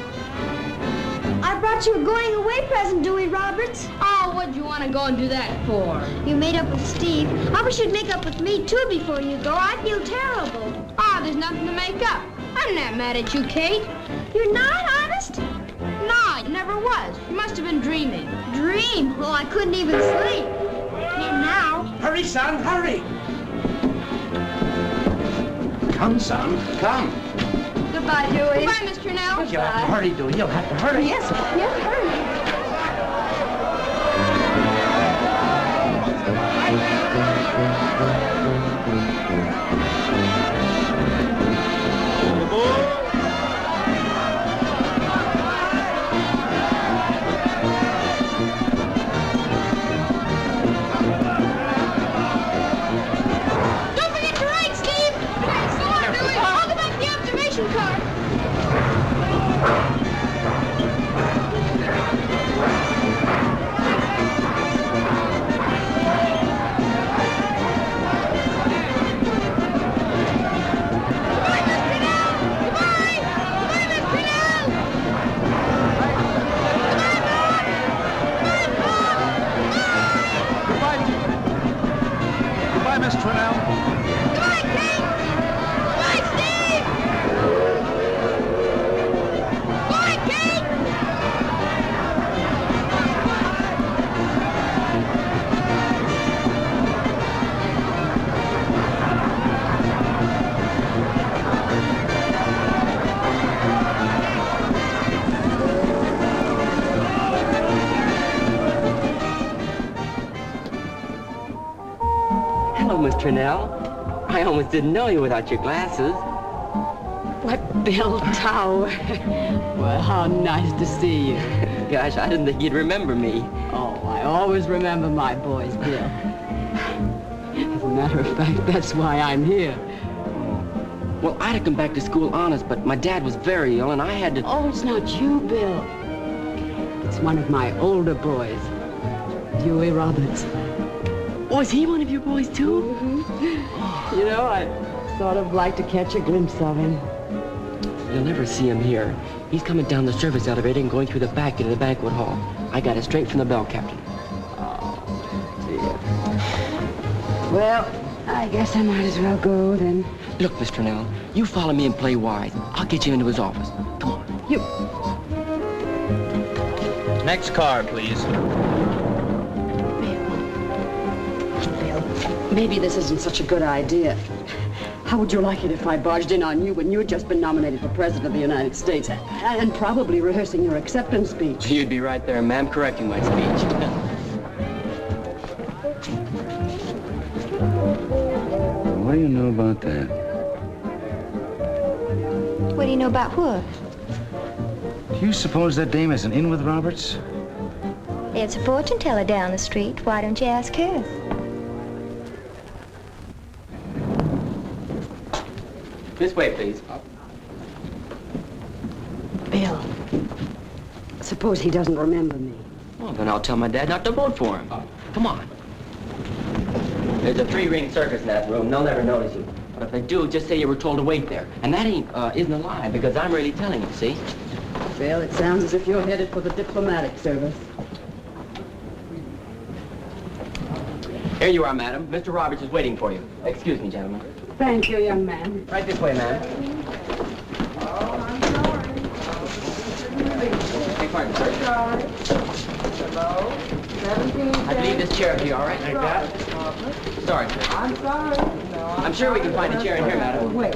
I brought you a going away present, Dewey Roberts. Oh, what'd you want to go and do that for? You made up with Steve. I wish you'd make up with me, too, before you go. I feel terrible. Oh, there's nothing to make up. I'm not mad at you, Kate. You're not honest? No, I never was. You must have been dreaming. Dream? Oh, I couldn't even sleep. I can now. Hurry, son, hurry. Come, son, come. Goodbye, Dewey. Goodbye, Miss Trinnell. You'll have to hurry, Dewey. You'll have to hurry. Yes, hurry. Don't forget to write, Steve. So long, Dewey. I'll go back to the observation car. Goodbye, Miss Trinnell. Goodbye, Kate. Goodbye, Steve. Goodbye, Kate. Hello, Miss Trinnell. I almost didn't know you without your glasses. What, Bill Tower? Well, how nice to see you. Gosh, I didn't think you'd remember me. Oh, I always remember my boys, Bill. As a matter of fact, that's why I'm here. Well, I'd have come back to school honest, but my dad was very ill and I had to... Oh, it's not you, Bill. It's one of my older boys, Dewey Roberts. Oh, is he one of your boys, too? Mm-hmm. You know, I'd sort of like to catch a glimpse of him. You'll never see him here. He's coming down the service elevator and going through the back into the banquet hall. I got it straight from the bell captain. Oh, dear. Well, I guess I might as well go, then. Look, Mr. Nell, you follow me and play wise. I'll get you into his office. Come on. You... Next car, please. Bill, maybe this isn't such a good idea. How would you like it if I barged in on you when you had just been nominated for President of the United States and probably rehearsing your acceptance speech? You'd be right there, ma'am, correcting my speech. What do you know about that? What do you know about what? Do you suppose that dame isn't in with Roberts? It's a fortune teller down the street. Why don't you ask her? This way, please. Bill, suppose he doesn't remember me. Well, then I'll tell my dad not to vote for him. Come on. There's a 3-ring circus in that room. They'll never notice you. But if they do, just say you were told to wait there. And that isn't a lie, because I'm really telling you, see? Bill, it sounds as if you're headed for the diplomatic service. Here you are, madam. Mr. Roberts is waiting for you. Excuse me, gentlemen. Thank you, young man. Right this way, ma'am. Beg pardon, sir. Hello? 17. I believe this chair will be all right. Take that. Sorry, sir. I'm sorry. No, I'm sure we can find a chair in here, madam. Wait.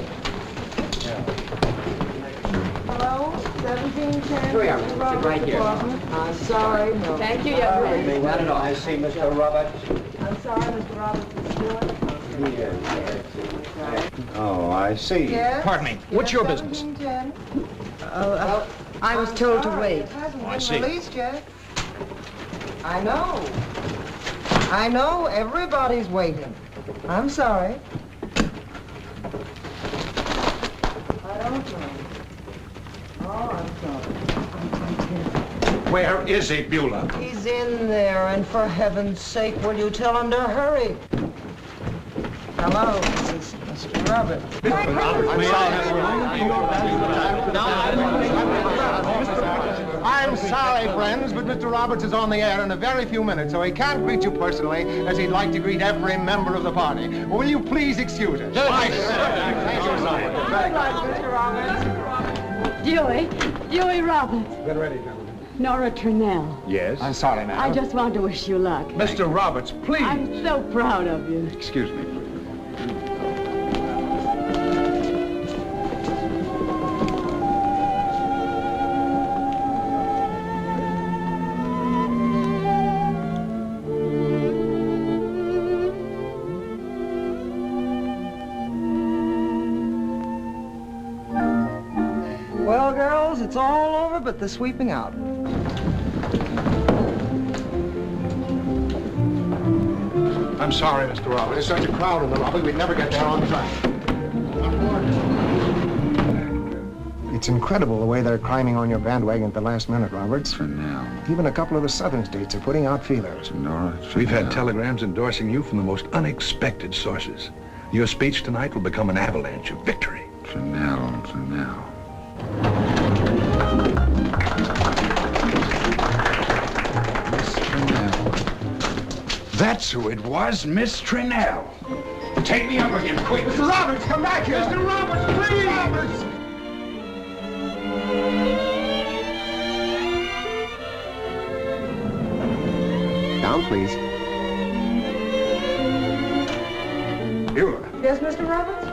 Hello? 1710. Here we are. Sit right here. I'm sorry. No. Thank you, young man. Not at all. I see Mr. Roberts. I'm sorry, Mr. Roberts is good. Oh, I see. Yes? Pardon me. What's your business? 1710. I was told to wait. It hasn't I been see. released yet. I know. I know. Everybody's waiting. I'm sorry. I don't know. Oh, I'm sorry. Where is he, Beulah? He's in there, and for heaven's sake, will you tell him to hurry? Hello, this is Mr. Roberts. I'm sorry, friends, but Mr. Roberts is on the air in a very few minutes, so he can't greet you personally as he'd like to greet every member of the party. Will you please excuse us? Good night, Mr. Roberts. Dewey Roberts. Get ready, gentlemen. Nora Turnell. Yes? I'm sorry, ma'am. I just want to wish you luck. Mr. Roberts, please. I'm so proud of you. Excuse me. Well, girls, it's all over but the sweeping out. I'm sorry, Mr. Roberts. There's such a crowd in the lobby, we'd never get there on time. It's incredible the way they're climbing on your bandwagon at the last minute, Roberts. For now. Even a couple of the southern states are putting out feelers. Nora, We've had telegrams endorsing you from the most unexpected sources. Your speech tonight will become an avalanche of victory. For now. Miss Turnell. That's who it was, Miss Turnell. Take me up again, quick. Mr. Roberts, come back here! Mr. Roberts, please! Roberts! Down, please. Beulah. Yes, Mr. Roberts?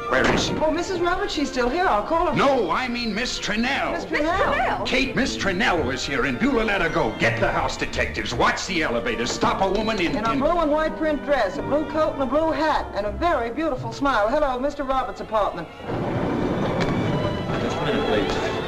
Where is she? Oh, Mrs. Roberts, she's still here. I'll call her. No, I mean Miss Trinnell. Miss Trinnell? Kate, Miss Trinnell was here, and Beulah let her go. Get the house detectives. Watch the elevator. Stop a woman in... In a blue and white print dress, a blue coat and a blue hat, and a very beautiful smile. Hello, Mr. Roberts' apartment. Just a minute, please.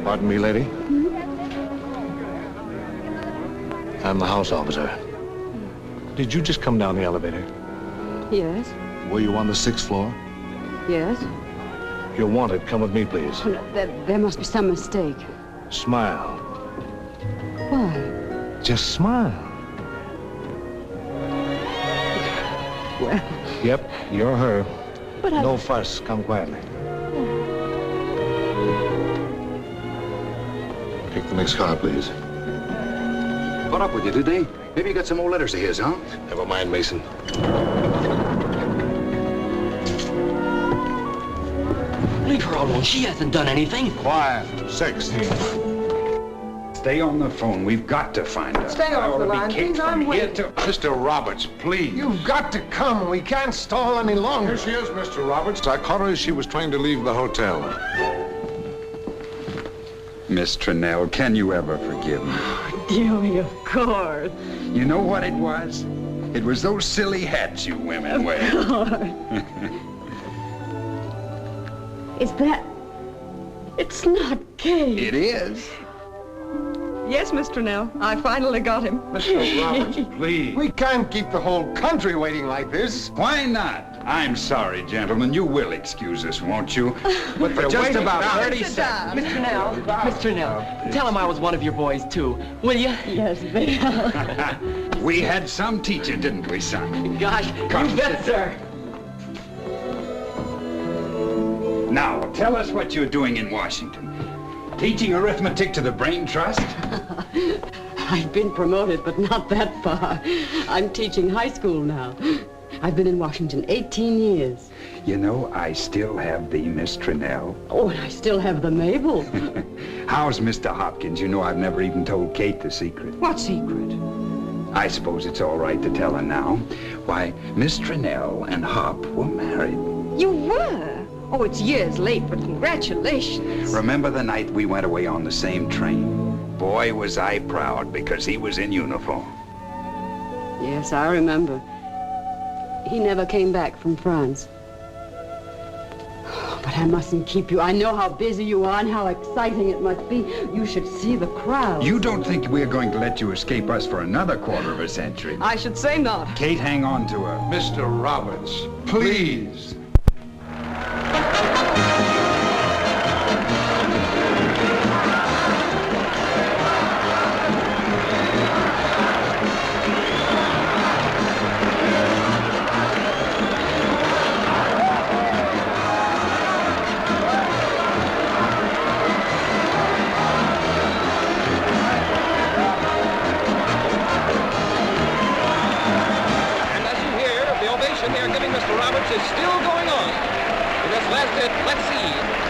Pardon me, lady? I'm the house officer. Did you just come down the elevator? Yes, Were you on the 6th floor? yes. You're wanted. Come with me, please. Oh, no, there must be some mistake. Smile. Why? Just smile. Well, Yep, you're her. but No fuss. Come quietly. Take the next car, please. Caught up with you, did they? Maybe you got some old letters of his, huh? Never mind, Mason. Leave her alone. She hasn't done anything. Quiet. 16. Stay on the phone. We've got to find her. Stay off the line, please. I'm waiting. Mr. Roberts, please. You've got to come. We can't stall any longer. Here she is, Mr. Roberts. I caught her as she was trying to leave the hotel. Miss Trinnell, can you ever forgive me? Dewey, of course. You know what it was? It was those silly hats you women wear. Is that... It's not Kate. It is. Yes, Mr. Nell. I finally got him. Mr. Roberts, please. We can't keep the whole country waiting like this. Why not? I'm sorry, gentlemen. You will excuse us, won't you? But for just waiting about now. 30 seconds. Mr. Nell, Mr. Nell, tell him I was one of your boys, too. Will you? Yes, Bill. We had some teacher, didn't we, son? Gosh, Come, you bet, sir. Now, tell us what you're doing in Washington. Teaching arithmetic to the Brain Trust? I've been promoted, but not that far. I'm teaching high school now. I've been in Washington 18 years. You know, I still have the Miss Trinnell. Oh, and I still have the Mabel. How's Mr. Hopkins? You know, I've never even told Kate the secret. What secret? I suppose it's all right to tell her now. Why, Miss Trinnell and Hop were married. You were? Oh, it's years late, but congratulations. Remember the night we went away on the same train? Boy, was I proud because he was in uniform. Yes, I remember. He never came back from France. But I mustn't keep you. I know how busy you are and how exciting it must be. You should see the crowd. You don't think we're going to let you escape us for another quarter of a century? I should say not. Kate, hang on to her. Mr. Roberts, please. They are giving Mr. Roberts is still going on. It has lasted, let's see,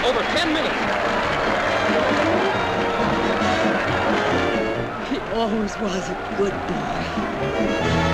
over 10 minutes. He always was a good boy.